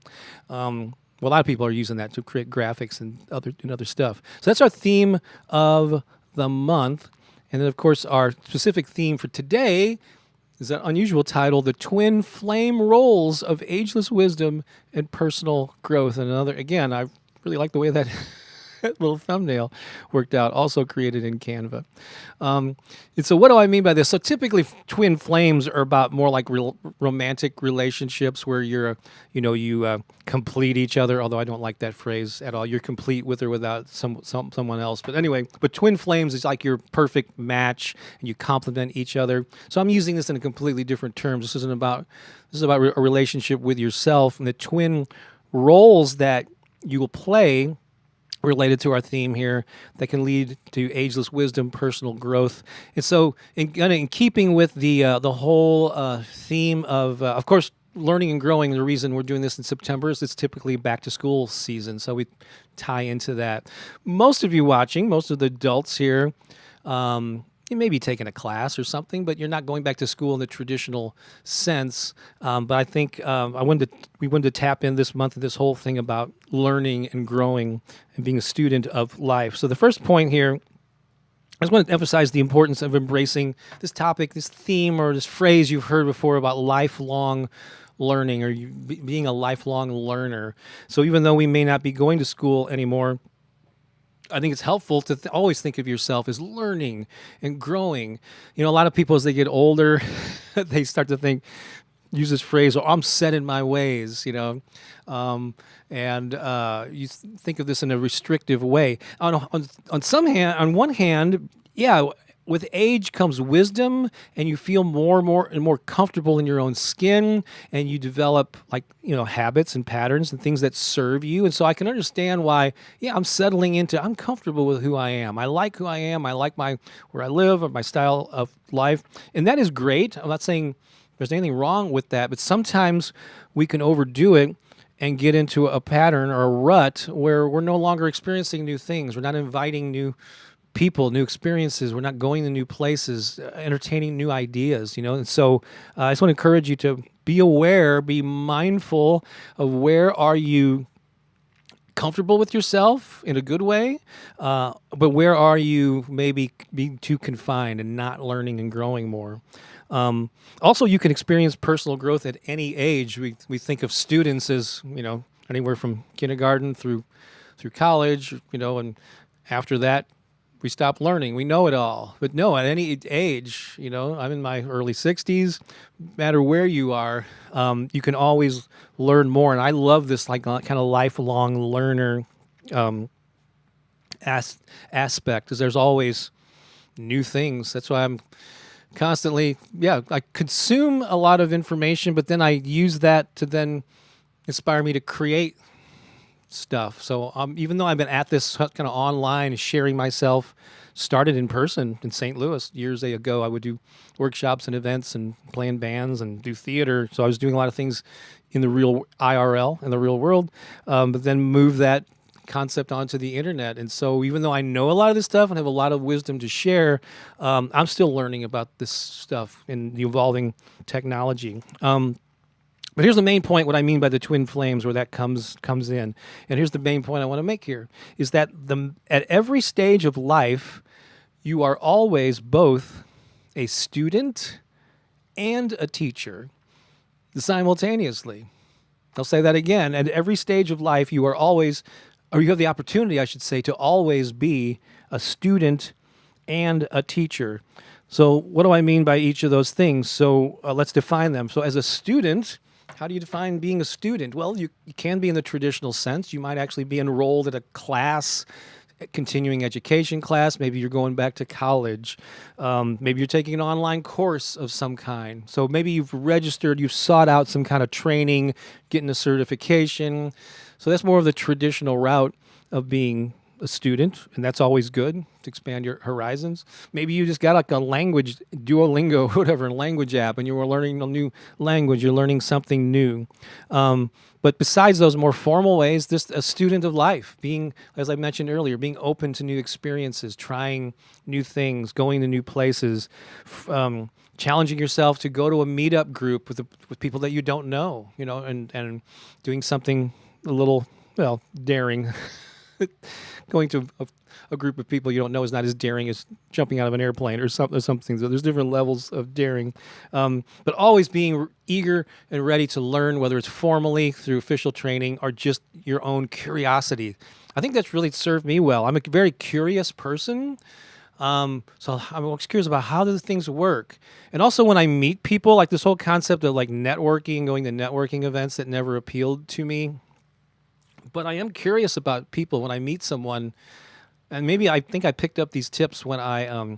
A: Well, a lot of people are using that to create graphics and other stuff. So that's our theme of the month. And then, of course, our specific theme for today is that unusual title, The Twin Flame Roles of Ageless Wisdom and Personal Growth. And again, I really like the way that little thumbnail worked out, also created in Canva. And so what do I mean by this? So typically twin flames are about more like romantic relationships where you complete each other, although I don't like that phrase at all. You're complete with or without someone else. But anyway, twin flames is like your perfect match and you complement each other. So I'm using this in a completely different terms. This is about a relationship with yourself and the twin roles that you will play related to our theme here that can lead to ageless wisdom, personal growth. And so in keeping with the whole theme of course, learning and growing, the reason we're doing this in September is it's typically back to school season. So we tie into that. Most of you watching, most of the adults here, you may be taking a class or something, but you're not going back to school in the traditional sense. But I think we wanted to tap in this month of this whole thing about learning and growing and being a student of life. So the first point here, I just want to emphasize the importance of embracing this topic, this theme, or this phrase you've heard before about lifelong learning or being a lifelong learner. So even though we may not be going to school anymore, I think it's helpful to always think of yourself as learning and growing. A lot of people as they get older, they start to use this phrase, I'm set in my ways, and you think of this in a restrictive way. On one hand, yeah, with age comes wisdom, and you feel more and more comfortable in your own skin, and you develop habits and patterns and things that serve you. And so I can understand why, I'm settling into, I'm comfortable with who I am. I like who I am. I like where I live or my style of life. And that is great. I'm not saying there's anything wrong with that, but sometimes we can overdo it and get into a pattern or a rut where we're no longer experiencing new things. We're not inviting new people, new experiences. We're not going to new places, entertaining new ideas, And so I just want to encourage you to be aware, be mindful of where are you comfortable with yourself in a good way, but where are you maybe being too confined and not learning and growing more. Also, you can experience personal growth at any age. We think of students as, anywhere from kindergarten through college, and after that, we stop learning. We know it all. But no, at any age, I'm in my early 60s, no matter where you are, you can always learn more. And I love this kind of lifelong learner aspect, because there's always new things. That's why I'm constantly, I consume a lot of information, but then I use that to then inspire me to create stuff. So even though I've been at this kind of online, sharing myself, started in person in St. Louis years ago. I would do workshops and events and play in bands and do theater. So I was doing a lot of things in the real IRL, in the real world, but then move that concept onto the internet. And so even though I know a lot of this stuff and have a lot of wisdom to share, I'm still learning about this stuff in the evolving technology. But here's the main point, what I mean by the twin flames, where that comes in. And here's the main point I want to make here, is that at every stage of life, you are always both a student and a teacher simultaneously. I'll say that again. At every stage of life, you are always, or you have the opportunity, I should say, to always be a student and a teacher. So what do I mean by each of those things? So let's define them. So as a student, how do you define being a student? Well, you can be in the traditional sense. You might actually be enrolled at a class continuing education class. Maybe you're going back to college. Maybe you're taking an online course of some kind. So maybe you've registered, you've sought out some kind of training, getting a certification. So that's more of the traditional route of being a student, and that's always good to expand your horizons. Maybe you just got like a language, Duolingo, whatever, language app, and you were learning a new language, you're learning something new. But besides those more formal ways, just a student of life, being, as I mentioned earlier, being open to new experiences, trying new things, going to new places, challenging yourself to go to a meetup group with people that you don't know, and doing something a little, well, daring. Going to a group of people you don't know is not as daring as jumping out of an airplane or something. So there's different levels of daring, but always being eager and ready to learn, whether it's formally through official training or just your own curiosity. I think that's really served me well. I'm a very curious person. So I'm always curious about how do things work. And also when I meet people, like this whole concept of like networking, going to networking events, that never appealed to me. But I am curious about people when I meet someone, and maybe I think I picked up these tips when I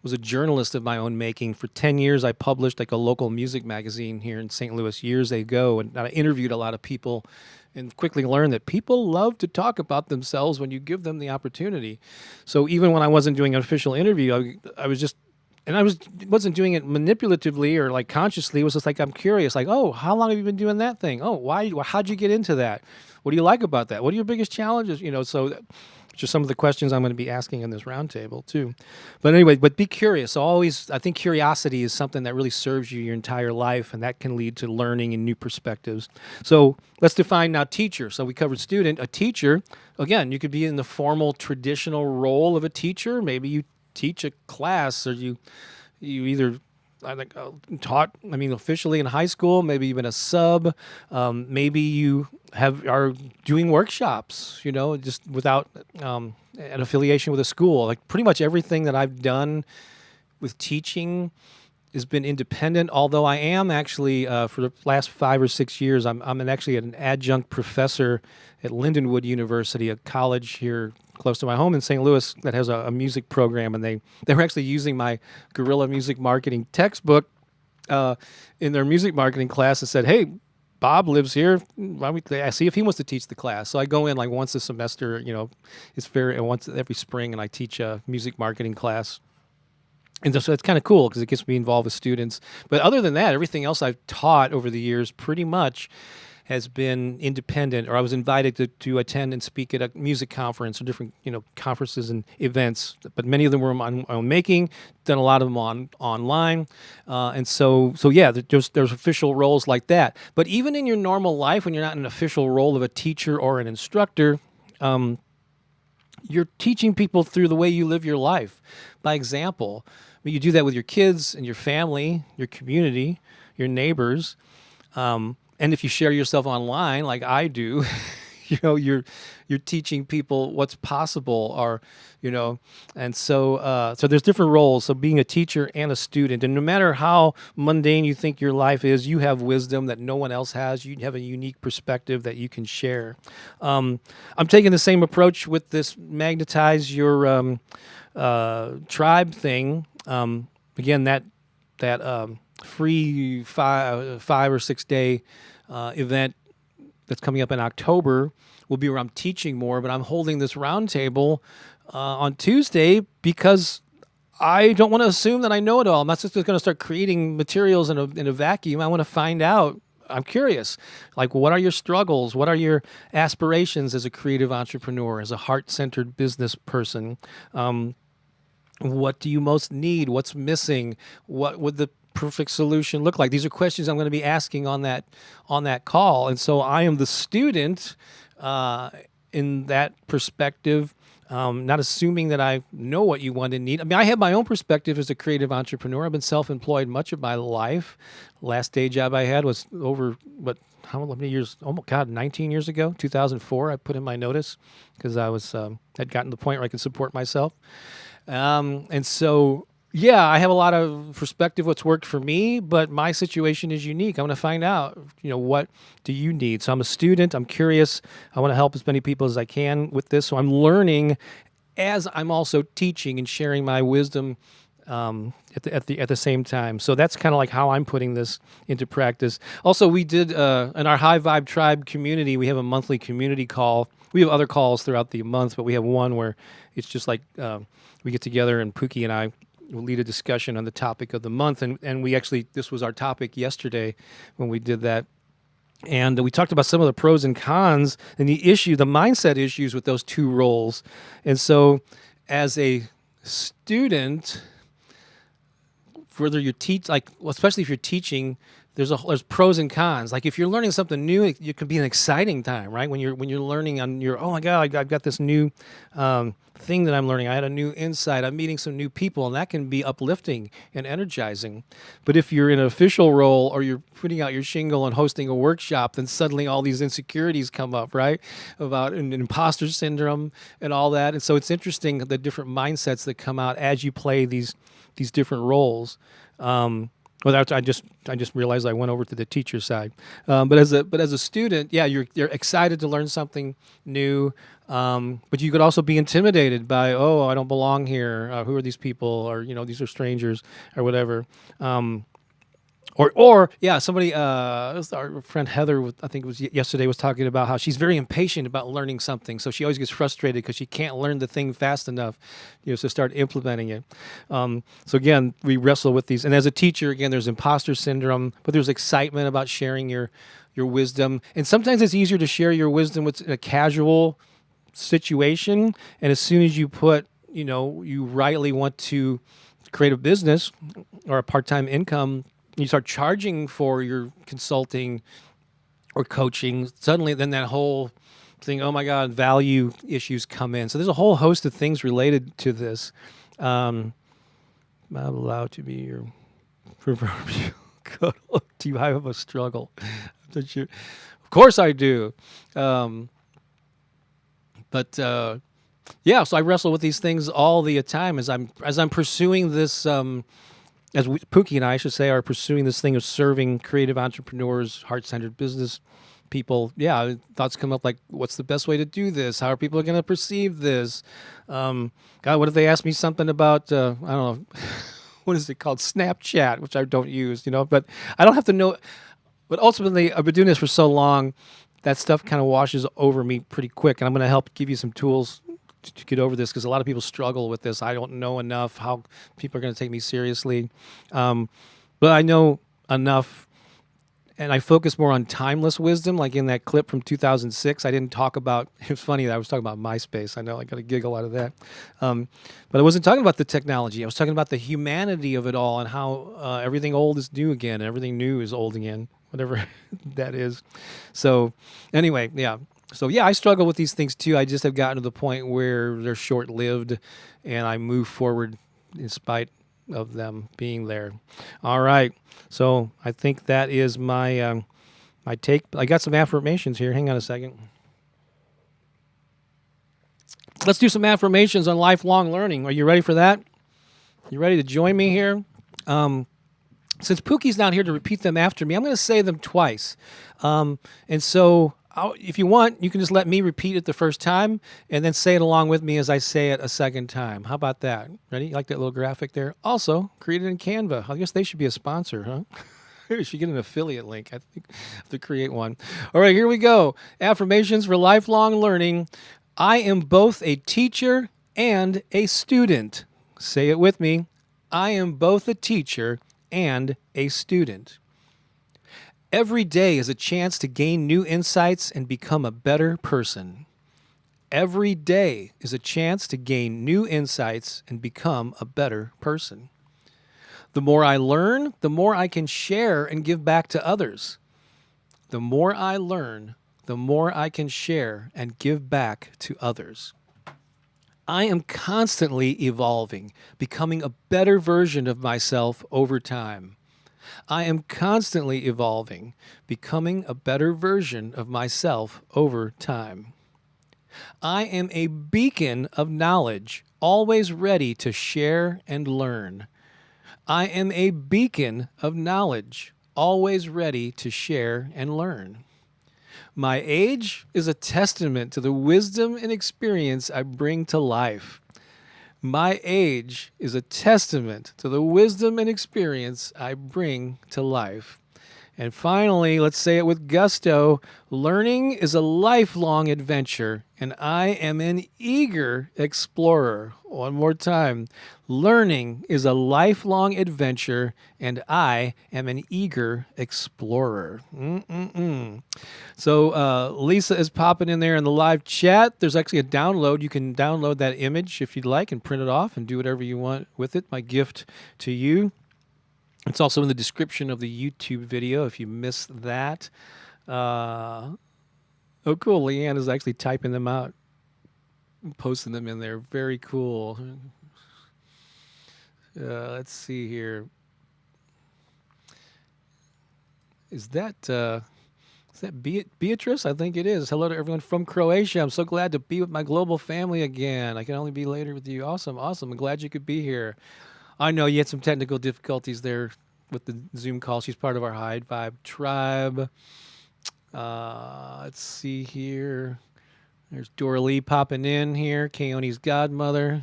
A: was a journalist of my own making. For 10 years, I published like a local music magazine here in St. Louis years ago, and I interviewed a lot of people and quickly learned that people love to talk about themselves when you give them the opportunity. So even when I wasn't doing an official interview, I was just, and I wasn't doing it manipulatively or like consciously. It was just like, I'm curious, like, oh, how long have you been doing that thing? Oh, why? How'd you get into that? What do you like about that? What are your biggest challenges? So which are some of the questions I'm going to be asking in this roundtable too. But anyway, be curious. So always, I think curiosity is something that really serves you your entire life, and that can lead to learning and new perspectives. So let's define now teacher. So we covered student. A teacher, again, you could be in the formal traditional role of a teacher. Maybe you teach a class, or you either taught, officially in high school, maybe you've been a sub, maybe you are doing workshops, just without an affiliation with a school. Like pretty much everything that I've done with teaching has been independent, although I am actually, for the last 5 or 6 years, I'm actually an adjunct professor at Lindenwood University, a college here close to my home in St. Louis that has a music program, and they were actually using my guerrilla music marketing textbook in their music marketing class and said, hey, Bob lives here. Why don't I see if he wants to teach the class? So I go in like once a semester, it's fair, and once every spring, and I teach a music marketing class. And so it's kind of cool because it gets me involved with students. But other than that, everything else I've taught over the years pretty much has been independent, or I was invited to attend and speak at a music conference or different, conferences and events. But many of them were my own making, done a lot of them online. And so yeah, there's official roles like that. But even in your normal life, when you're not in an official role of a teacher or an instructor, you're teaching people through the way you live your life. By example, you do that with your kids and your family, your community, your neighbors. And if you share yourself online, like I do, you're teaching people what's possible, or and so there's different roles. So being a teacher and a student, and no matter how mundane you think your life is, you have wisdom that no one else has. You have a unique perspective that you can share. I'm taking the same approach with this Magnetize Your Tribe thing. Again, that free 5 or 6 day event that's coming up in October will be where I'm teaching more, but I'm holding this roundtable on Tuesday because I don't want to assume that I know it all. I'm not just going to start creating materials in a vacuum. I want to find out. I'm curious, like, what are your struggles? What are your aspirations as a creative entrepreneur, as a heart-centered business person? What do you most need? What's missing? What would the perfect solution look like? These are questions I'm going to be asking on that call. And so I am the student in that perspective, not assuming that I know what you want and need. I have my own perspective as a creative entrepreneur. I've been self-employed much of my life. Last day job I had was over, how many years? Oh my God, 19 years ago, 2004. I put in my notice because I was had gotten to the point where I could support myself. And so, yeah, I have a lot of perspective what's worked for me, but my situation is unique. I want to find out, what do you need? So I'm a student. I'm curious. I want to help as many people as I can with this. So I'm learning as I'm also teaching and sharing my wisdom at the same time. So that's kind of like how I'm putting this into practice. Also, we did in our High Vibe Tribe community, we have a monthly community call. We have other calls throughout the month, but we have one where it's just like we get together and Pooki and I will lead a discussion on the topic of the month. And we actually, this was our topic yesterday when we did that. And we talked about some of the pros and cons and the mindset issues with those two roles. And so as a student, whether you teach, especially if you're teaching, there's pros and cons. Like if you're learning something new, it can be an exciting time, right? When you're learning oh my God, I've got this new thing that I'm learning. I had a new insight. I'm meeting some new people, and that can be uplifting and energizing. But if you're in an official role or you're putting out your shingle and hosting a workshop, then suddenly all these insecurities come up, right? About imposter syndrome and all that. And so it's interesting the different mindsets that come out as you play these different roles. I just realized I went over to the teacher side. But as a student, yeah, you're excited to learn something new. But you could also be intimidated by, oh, I don't belong here. Who are these people? Or these are strangers or whatever. Or somebody, our friend Heather, I think it was yesterday, was talking about how she's very impatient about learning something. So she always gets frustrated because she can't learn the thing fast enough, to start implementing it. So again, we wrestle with these. And as a teacher, again, there's imposter syndrome, but there's excitement about sharing your wisdom. And sometimes it's easier to share your wisdom with a casual situation. And as soon as you put, you rightly want to create a business or a part-time income, you start charging for your consulting or coaching, suddenly then that whole thing, oh my God, value issues come in. So there's a whole host of things related to this. I'm not allowed to be your proverbial cuddle. Do you have a struggle? Of course I do. So I wrestle with these things all the time as I'm pursuing this, Pooki and I should say, are pursuing this thing of serving creative entrepreneurs, heart-centered business people. Yeah, thoughts come up like, what's the best way to do this? How are people going to perceive this? God, what if they ask me something about, I don't know, what is it called? Snapchat, which I don't use, but I don't have to know. But ultimately, I've been doing this for so long, that stuff kind of washes over me pretty quick. And I'm going to help give you some tools to get over this, because a lot of people struggle with this. I don't know enough how people are going to take me seriously. But I know enough, and I focus more on timeless wisdom. Like in that clip from 2006, I didn't talk about, it was funny that I was talking about MySpace. I know I got a giggle out of that. But I wasn't talking about the technology. I was talking about the humanity of it all and how everything old is new again and everything new is old again, whatever that is. So anyway, yeah. So I struggle with these things too. I just have gotten to the point where they're short-lived, and I move forward in spite of them being there. All right. So I think that is my my take. I got some affirmations here. Hang on a second. Let's do some affirmations on lifelong learning. Are you ready for that? You ready to join me here? Since Pooki's not here to repeat them after me, I'm going to say them twice. And so if you want, you can just let me repeat it the first time and then say it along with me as I say it a second time. How about that? Ready? You like that little graphic there? Also, created in Canva. I guess they should be a sponsor, huh? We should get an affiliate link. I think I have to create one. All right, here we go. Affirmations for lifelong learning. I am both a teacher and a student. Say it with me. I am both a teacher and a student. Every day is a chance to gain new insights and become a better person. Every day is a chance to gain new insights and become a better person. The more I learn, the more I can share and give back to others. The more I learn, the more I can share and give back to others. I am constantly evolving, becoming a better version of myself over time. I am constantly evolving, becoming a better version of myself over time. I am a beacon of knowledge, always ready to share and learn. I am a beacon of knowledge, always ready to share and learn. My age is a testament to the wisdom and experience I bring to life. My age is a testament to the wisdom and experience I bring to life. And finally, let's say it with gusto, learning is a lifelong adventure, and I am an eager explorer. One more time. Learning is a lifelong adventure, and I am an eager explorer. So Lisa is popping in there in the live chat. There's actually a download. You can download that image if you'd like and print it off and do whatever you want with it. My gift to you. It's also in the description of the YouTube video if you missed that. Oh, cool. Leanne is actually typing them out, posting them in there. Very cool. Let's see here. Is that Beatrice? I think it is. Hello to everyone from Croatia. I'm so glad to be with my global family again. I can only be later with you. Awesome. I'm glad you could be here. I know you had some technical difficulties there with the Zoom call. She's part of our High Vibe tribe. Let's see here. There's Dora Lee popping in here. Keone's godmother.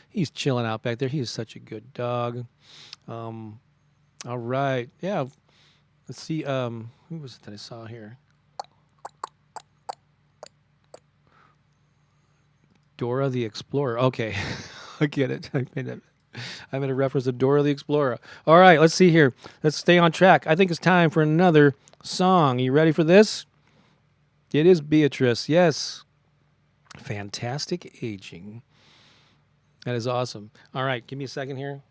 A: He's chilling out back there. He is such a good dog. All right. Yeah. Let's see. Who was it that I saw here? Dora the Explorer. Okay. I get it. I made a reference to Dora the Explorer. All right, let's see here. Let's stay on track. I think it's time for another song. You ready for this? It is Beatrice. Yes. Fantastic aging. That is awesome. All right, give me a second here.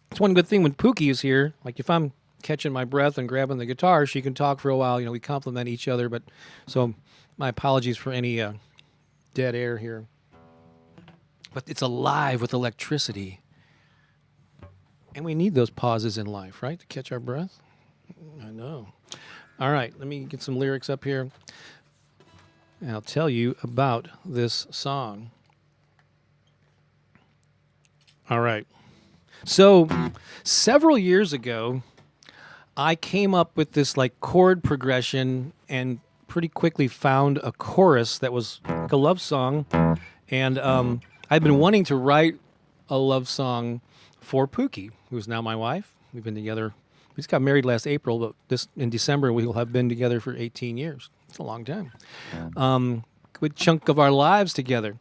A: It's one good thing when Pooki is here. Like if I'm catching my breath and grabbing the guitar, she can talk for a while. You know, we compliment each other. But so my apologies for any dead air here. But it's alive with electricity. And we need those pauses in life, right? To catch our breath. I know. All right, let me get some lyrics up here. And I'll tell you about this song. All right. So, several years ago, I came up with this like chord progression and pretty quickly found a chorus that was like a love song. And I've been wanting to write a love song for Pooki, who's now my wife. We've been together. We just got married last April, but in December we will have been together for 18 years. It's a long time. Good chunk of our lives together.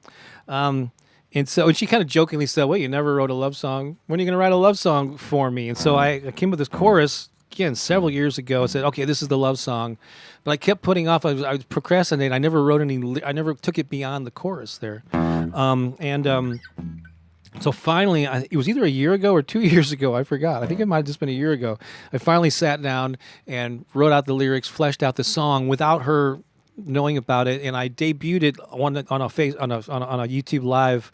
A: And she kind of jokingly said, "Well, you never wrote a love song. When are you going to write a love song for me?" And so I came with this chorus again several years ago. I said, "Okay, this is the love song," but I kept putting off. I was procrastinating. I never wrote any. I never took it beyond the chorus there. So finally, it was either a year ago or 2 years ago. I forgot. I think it might have just been a year ago. I finally sat down and wrote out the lyrics, fleshed out the song without her knowing about it, and I debuted it on a YouTube live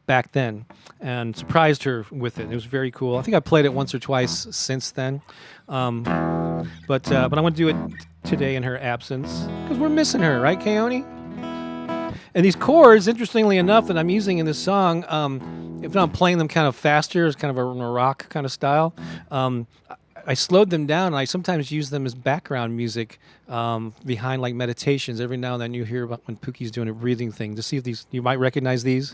A: back then, and surprised her with it. It was very cool. I think I played it once or twice since then, but I want to do it today in her absence because we're missing her, right, Keone? And these chords, interestingly enough, that I'm using in this song, if I'm playing them kind of faster, it's kind of a rock kind of style. I slowed them down, and I sometimes use them as background music behind like meditations. Every now and then you hear about when Pooki's doing a breathing thing. To see if you might recognize these.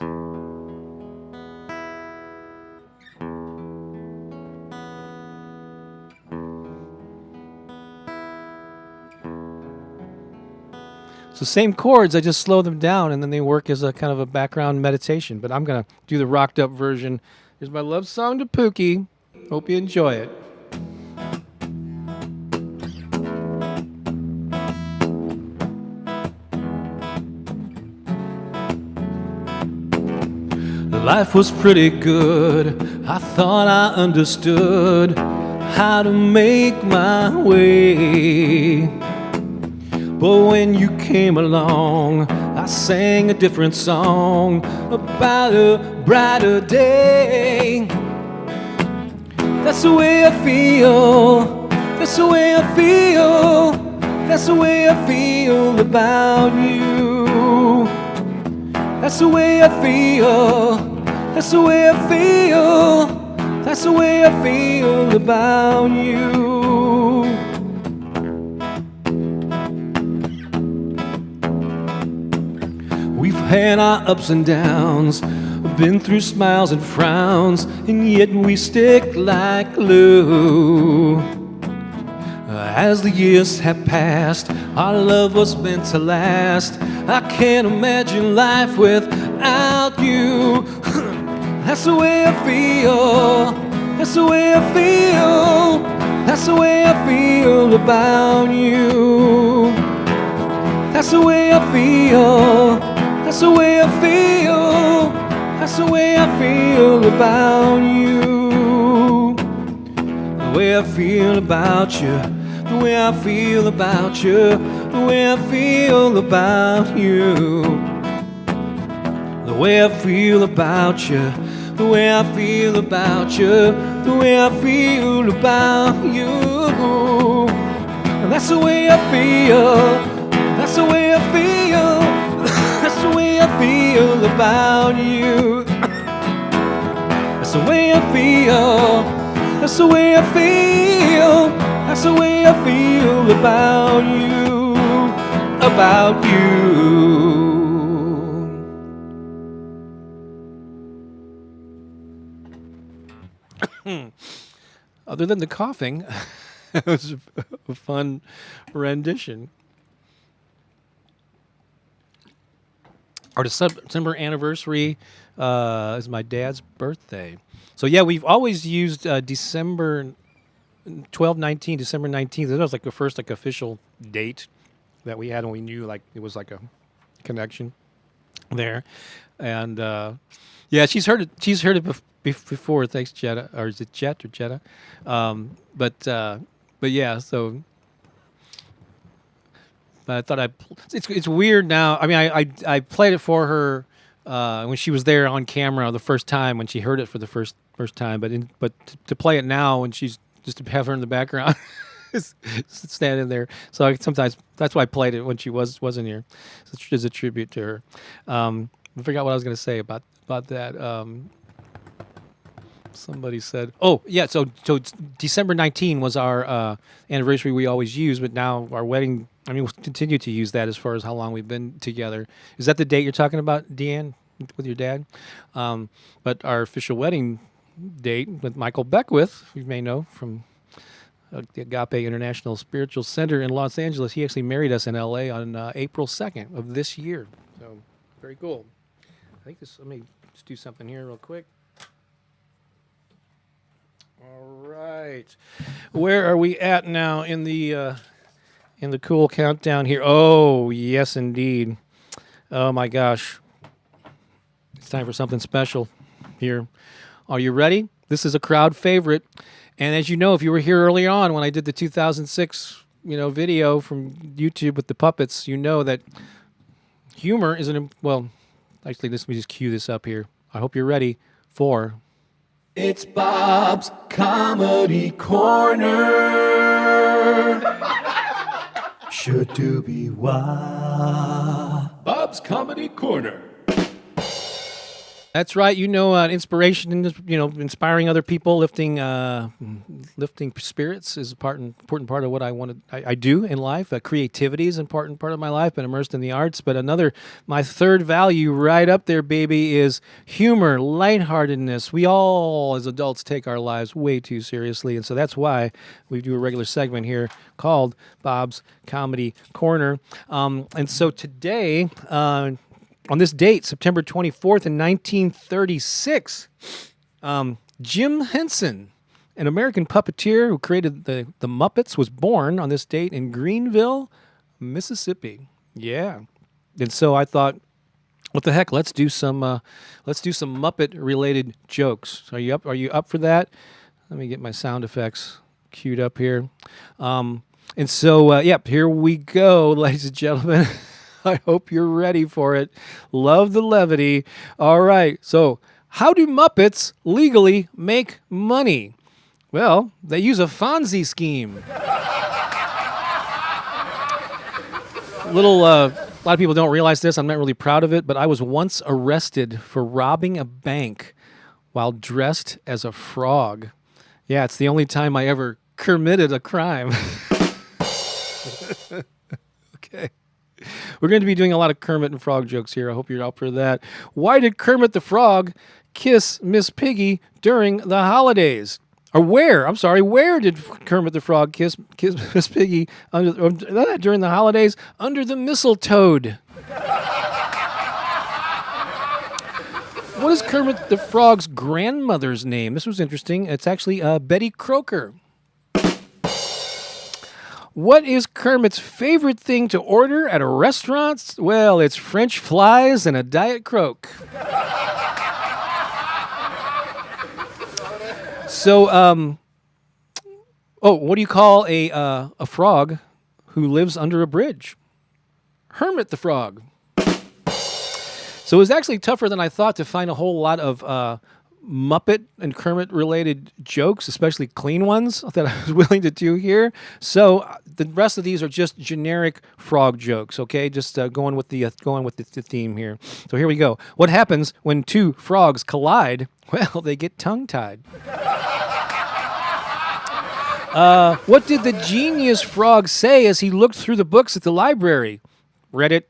A: So same chords, I just slow them down, and then they work as a kind of a background meditation. But I'm going to do the rocked up version. Here's my love song to Pooki. Hope you enjoy it. Life was pretty good. I thought I understood how to make my way. But when you came along, I sang a different song about a brighter day. That's the way I feel. That's the way I feel. That's the way I feel about you. That's the way I feel. That's the way I feel. That's the way I feel about you. We've and our ups and downs. Been through smiles and frowns, and yet we stick like glue. As the years have passed, our love was meant to last. I can't imagine life without you. That's the way I feel. That's the way I feel. That's the way I feel about you. That's the way I feel. That's the way I feel. That's the way I feel about you. The way I feel about you. The way I feel about you. The way I feel about you. The way I feel about you. The way I feel about you. The way I feel about you. And that's the way I feel. That's the way I feel. That's the way I feel about you. That's the way I feel. That's the way I feel. That's the way I feel about you. About you. Other than the coughing, it was a fun rendition. Our December anniversary is my dad's birthday. So yeah, we've always used December 12/19, December 19th. That was like the first like official date that we had, and we knew like it was like a connection there. And yeah, she's heard it. She's heard it before. Thanks, Jetta, or is it Jet or Jetta? But yeah, so. But I thought it's weird now. I mean, I played it for her when she was there on camera the first time when she heard it for the first time. But to play it now when she's just to have her in the background, standing there. So sometimes that's why I played it when she wasn't here. It's a tribute to her. I forgot what I was going to say about that. Somebody said, "Oh yeah." So December 19 was our anniversary we always use, but now our wedding. I mean, we'll continue to use that as far as how long we've been together. Is that the date you're talking about, Deanne, with your dad? But our official wedding date with Michael Beckwith, you may know from the Agape International Spiritual Center in Los Angeles. He actually married us in L.A. on April 2nd of this year. So very cool. I think this. Let me just do something here real quick. All right, where are we at now in the cool countdown here? Oh yes, indeed. Oh my gosh, it's time for something special here. Are you ready? This is a crowd favorite, and as you know, if you were here early on when I did the 2006 video from YouTube with the puppets, you know that humor is well. Actually, let me just cue this up here. I hope you're ready for. It's Bob's Comedy Corner. Should do be why. Bob's Comedy Corner. That's right. Inspiration, inspiring other people, lifting spirits is important part of what I do in life. Creativity is an important part of my life. Been immersed in the arts, but my third value right up there, baby, is humor, lightheartedness. We all, as adults, take our lives way too seriously, and so that's why we do a regular segment here called Bob's Comedy Corner. And so today. On this date, September 24th in 1936, Jim Henson, an American puppeteer who created the Muppets, was born on this date in Greenville, Mississippi. Yeah. And so I thought, what the heck? Let's do some Muppet-related jokes. Are you up for that? Let me get my sound effects queued up here. And so, here we go, ladies and gentlemen. I hope you're ready for it. Love the levity. All right. So, how do Muppets legally make money? Well, they use a Fonzie scheme. A lot of people don't realize this. I'm not really proud of it, but I was once arrested for robbing a bank while dressed as a frog. Yeah, it's the only time I ever committed a crime. Okay. We're going to be doing a lot of Kermit and Frog jokes here. I hope you're up for that. Why did Kermit the Frog kiss Miss Piggy during the holidays? Or where? I'm sorry. Where did Kermit the Frog kiss Miss Piggy during the holidays? Under the mistletoe. What is Kermit the Frog's grandmother's name? This was interesting. It's actually Betty Croker. What is Kermit's favorite thing to order at a restaurant? Well, it's French fries and a Diet Coke. So, what do you call a frog who lives under a bridge? Hermit the Frog. So it was actually tougher than I thought to find a whole lot of Muppet and Kermit related jokes, especially clean ones that I was willing to do here. So the rest of these are just generic frog jokes. Okay, just going with the theme here. So here we go. What happens when two frogs collide? Well, they get tongue-tied. What did the genius frog say as he looked through the books at the library? Read it.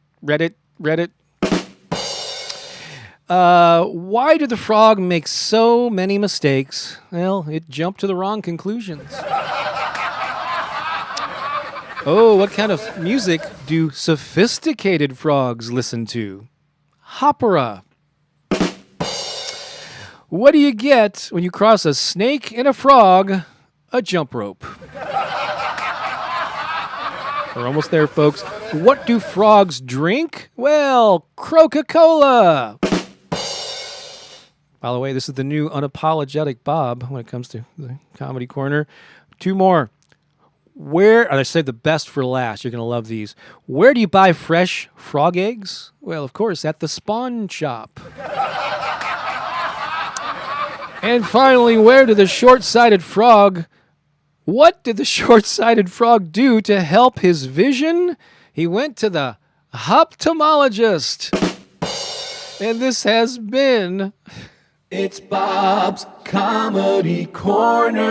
A: Why did the frog make so many mistakes? Well, it jumped to the wrong conclusions. Oh, what kind of music do sophisticated frogs listen to? Opera. What do you get when you cross a snake and a frog? A jump rope. We're almost there, folks. What do frogs drink? Well, Coca-Cola. By the way, this is the new unapologetic Bob when it comes to the Comedy Corner. Two more. I saved the best for last. You're going to love these. Where do you buy fresh frog eggs? Well, of course, at the Spawn Shop. And finally, what did the short-sighted frog do to help his vision? He went to the ophthalmologist. And this has been... It's Bob's Comedy Corner.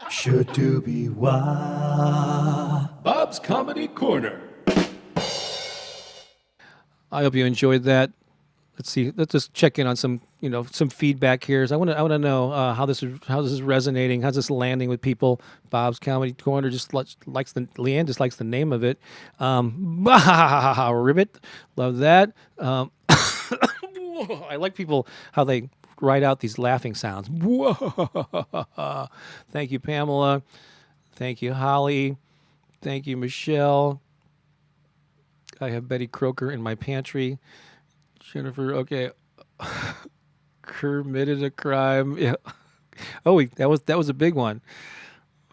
A: Should-do-be-wah. Bob's Comedy Corner. I hope you enjoyed that. Let's see. Let's just check in on some feedback here. So I want to know how this is resonating. How's this landing with people? Bob's Comedy Corner Leanne just likes the name of it. Ribbit, love that. I like people how they write out these laughing sounds. Thank you, Pamela. Thank you, Holly. Thank you, Michelle. I have Betty Croker in my pantry. Jennifer, okay. Committed a crime. Yeah. Oh, wait, that was a big one.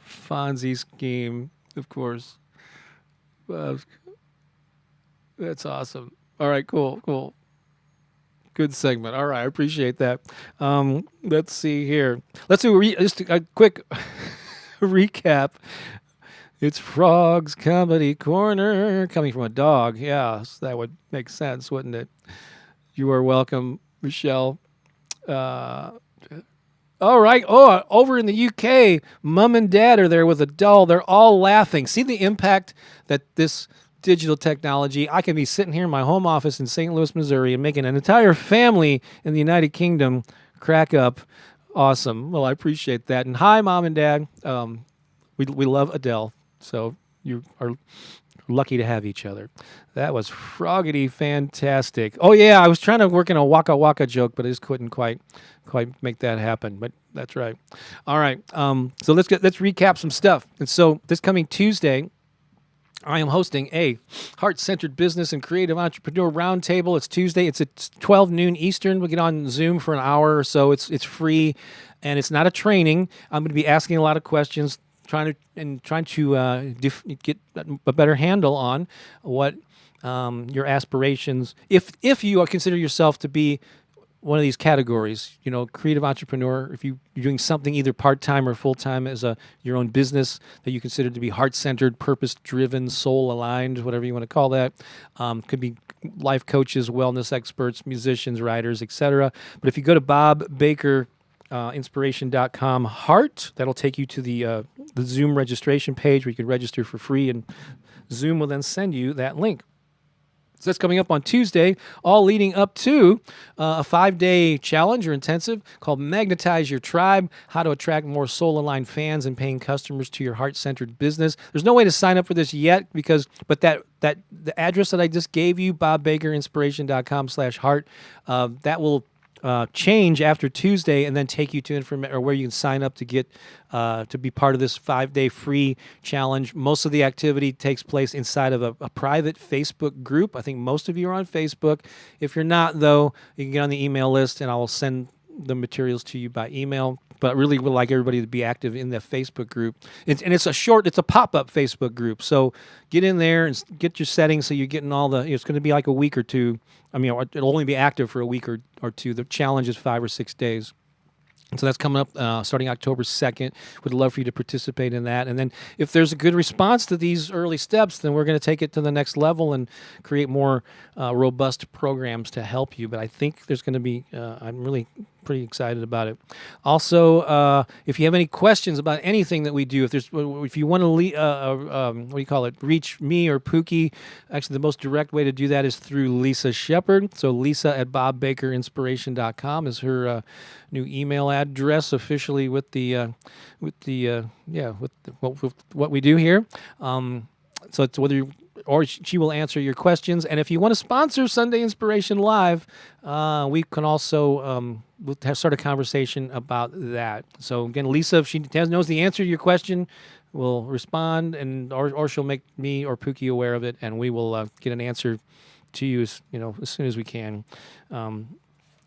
A: Fonzie scheme, of course. That's awesome. All right, cool. Good segment. All right, I appreciate that. Let's see here. Let's do just a quick recap. It's Frog's Comedy Corner, coming from a dog. Yeah, so that would make sense, wouldn't it? You are welcome, Michelle. All right. Oh, over in the UK, Mom and Dad are there with a doll. They're all laughing. See the impact that this digital technology. I can be sitting here in my home office in St. Louis, Missouri, and making an entire family in the United Kingdom crack up. Awesome. Well, I appreciate that. And hi, Mom and Dad. We love Adele, so you are lucky to have each other. That was froggity fantastic. Oh yeah, I was trying to work in a Waka Waka joke, but I just couldn't quite make that happen. But that's right. All right. So let's recap some stuff. And so this coming Tuesday, I am hosting a heart-centered business and creative entrepreneur roundtable. It's Tuesday. It's at 12 noon Eastern. We'll get on Zoom for an hour or so. It's free, and it's not a training. I'm going to be asking a lot of questions, trying to get a better handle on what your aspirations. If you consider yourself to be one of these categories, creative entrepreneur, if you're doing something either part-time or full-time as your own business that you consider to be heart-centered, purpose-driven, soul-aligned, whatever you want to call that, could be life coaches, wellness experts, musicians, writers, etc. But if you go to Bob Baker inspiration.com heart. That'll take you to the Zoom registration page where you can register for free, and Zoom will then send you that link. So that's coming up on Tuesday, all leading up to a 5-day challenge or intensive called Magnetize Your Tribe, how to attract more soul-aligned fans and paying customers to your heart-centered business. There's no way to sign up for this yet but the address that I just gave you, bobbakerinspiration.com/heart, that will change after Tuesday and then take you to where you can sign up to get to be part of this 5-day free challenge. Most of the activity takes place inside of a private Facebook group. I think most of you are on Facebook. If you're not, though, you can get on the email list and I will send the materials to you by email. But really would like everybody to be active in the Facebook group. It's a pop-up Facebook group. So get in there and get your settings so you're getting all it's going to be like a week or two. I mean, it'll only be active for a week or two. The challenge is 5 or 6 days. And so that's coming up starting October 2nd. Would love for you to participate in that. And then if there's a good response to these early steps, then we're going to take it to the next level and create more robust programs to help you. But I think there's going to be, I'm really pretty excited about it. Also, if you have any questions about anything that we do, if you want to reach me or Pooki, actually the most direct way to do that is through Lisa Shepard. So Lisa at bobbakerinspiration.com is her new email address officially with what we do here. So it's or she will answer your questions. And if you want to sponsor Sunday Inspiration Live, we can also start a conversation about that. So again, Lisa, if she knows the answer to your question, will respond, or she'll make me or Pooki aware of it, and we will get an answer to you as soon as we can,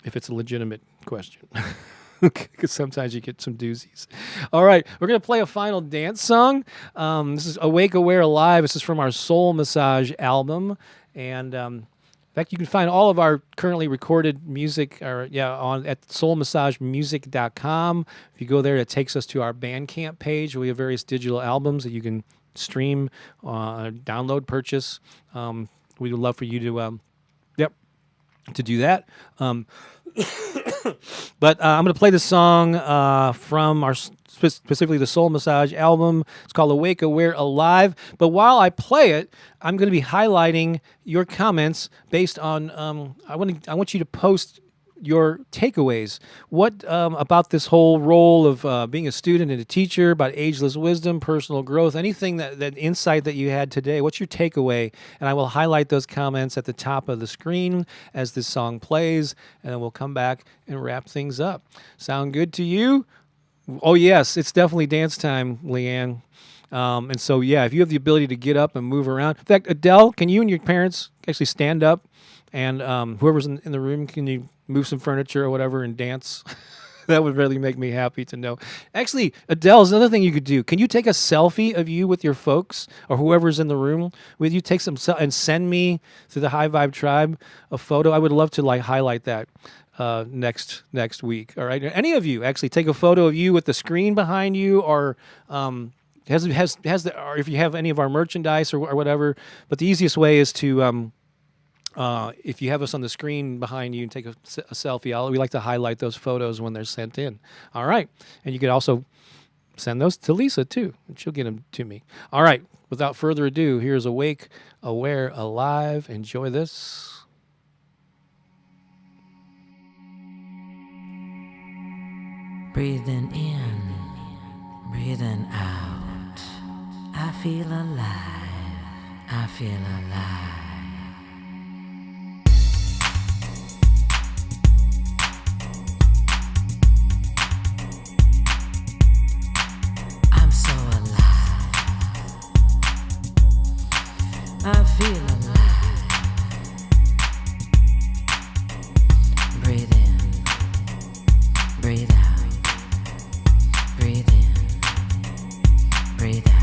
A: if it's a legitimate question. Because sometimes you get some doozies. All right, we're going to play a final dance song. This is Awake, Aware, Alive. This is from our Soul Massage album. And in fact, you can find all of our currently recorded music at soulmassagemusic.com. If you go there, it takes us to our Bandcamp page. We have various digital albums that you can stream, download, purchase. We would love for you to do that. But I'm going to play the song from our specifically the Soul Massage album. It's called Awake, Aware, Alive. But while I play it, I'm going to be highlighting your comments based on. I want you to post your takeaways. What about this whole role of being a student and a teacher, about ageless wisdom, personal growth, anything that insight that you had today? What's your takeaway? And I will highlight those comments at the top of the screen as this song plays, and then we'll come back and wrap things up. Sound good to you? Oh, yes, it's definitely dance time, Leanne. And so, if you have the ability to get up and move around. In fact, Adele, can you and your parents actually stand up? And whoever's in the room, can you move some furniture or whatever and dance? That would really make me happy to know. Actually, Adele, is another thing you could do. Can you take a selfie of you with your folks or whoever's in the room with you? Take some and send me through the High Vibe Tribe a photo. I would love to highlight that next week. All right. Any of you actually take a photo of you with the screen behind you, or or if you have any of our merchandise or whatever. But the easiest way is to if you have us on the screen behind you and take a selfie, we like to highlight those photos when they're sent in. All right. And you could also send those to Lisa, too, and she'll get them to me. All right. Without further ado, here's Awake, Aware, Alive. Enjoy this.
B: Breathing in, breathing out. I feel alive. I feel alive. I feel alive. Breathe in, breathe out. Breathe in, breathe out.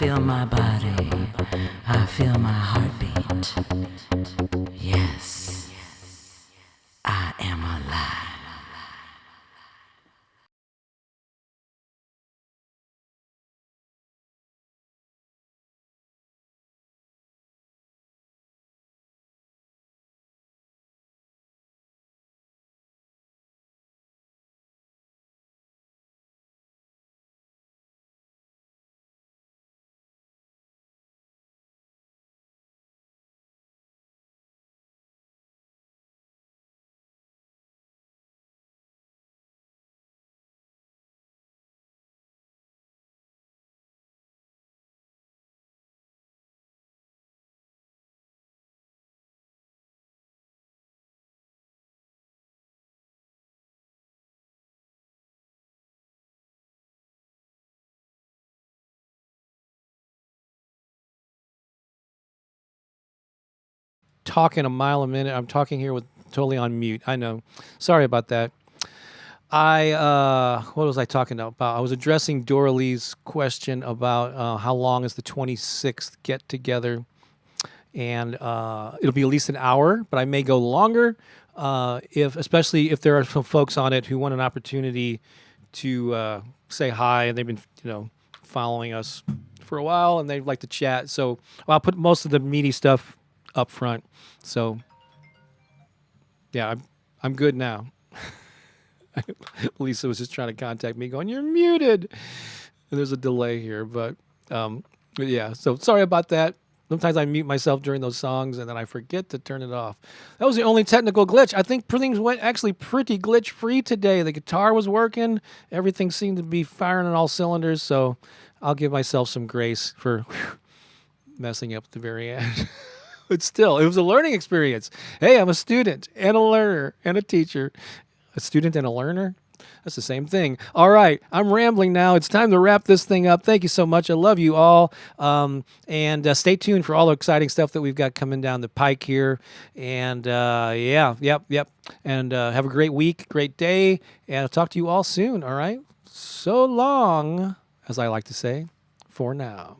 B: feel my body. I feel my heartbeat. Yes, I am alive.
A: Talking a mile a minute. I'm talking here with totally on mute. I know. Sorry about that. What was I talking about? I was addressing Dora Lee's question about how long is the 26th get together, and it'll be at least an hour, but I may go longer, especially if there are some folks on it who want an opportunity to say hi, and they've been following us for a while, and they'd like to chat. So I'll put most of the meaty stuff up front. So yeah, I'm good now. Lisa was just trying to contact me, going, "You're muted." And there's a delay here, but yeah. So sorry about that. Sometimes I mute myself during those songs, and then I forget to turn it off. That was the only technical glitch. I think things went actually pretty glitch free today. The guitar was working. Everything seemed to be firing on all cylinders. So I'll give myself some grace for messing up at the very end. But still, it was a learning experience. Hey, I'm a student and a learner and a teacher. A student and a learner? That's the same thing. All right, I'm rambling now. It's time to wrap this thing up. Thank you so much. I love you all. And stay tuned for all the exciting stuff that we've got coming down the pike here. And yep. And have a great week, great day. And I'll talk to you all soon, all right? So long, as I like to say, for now.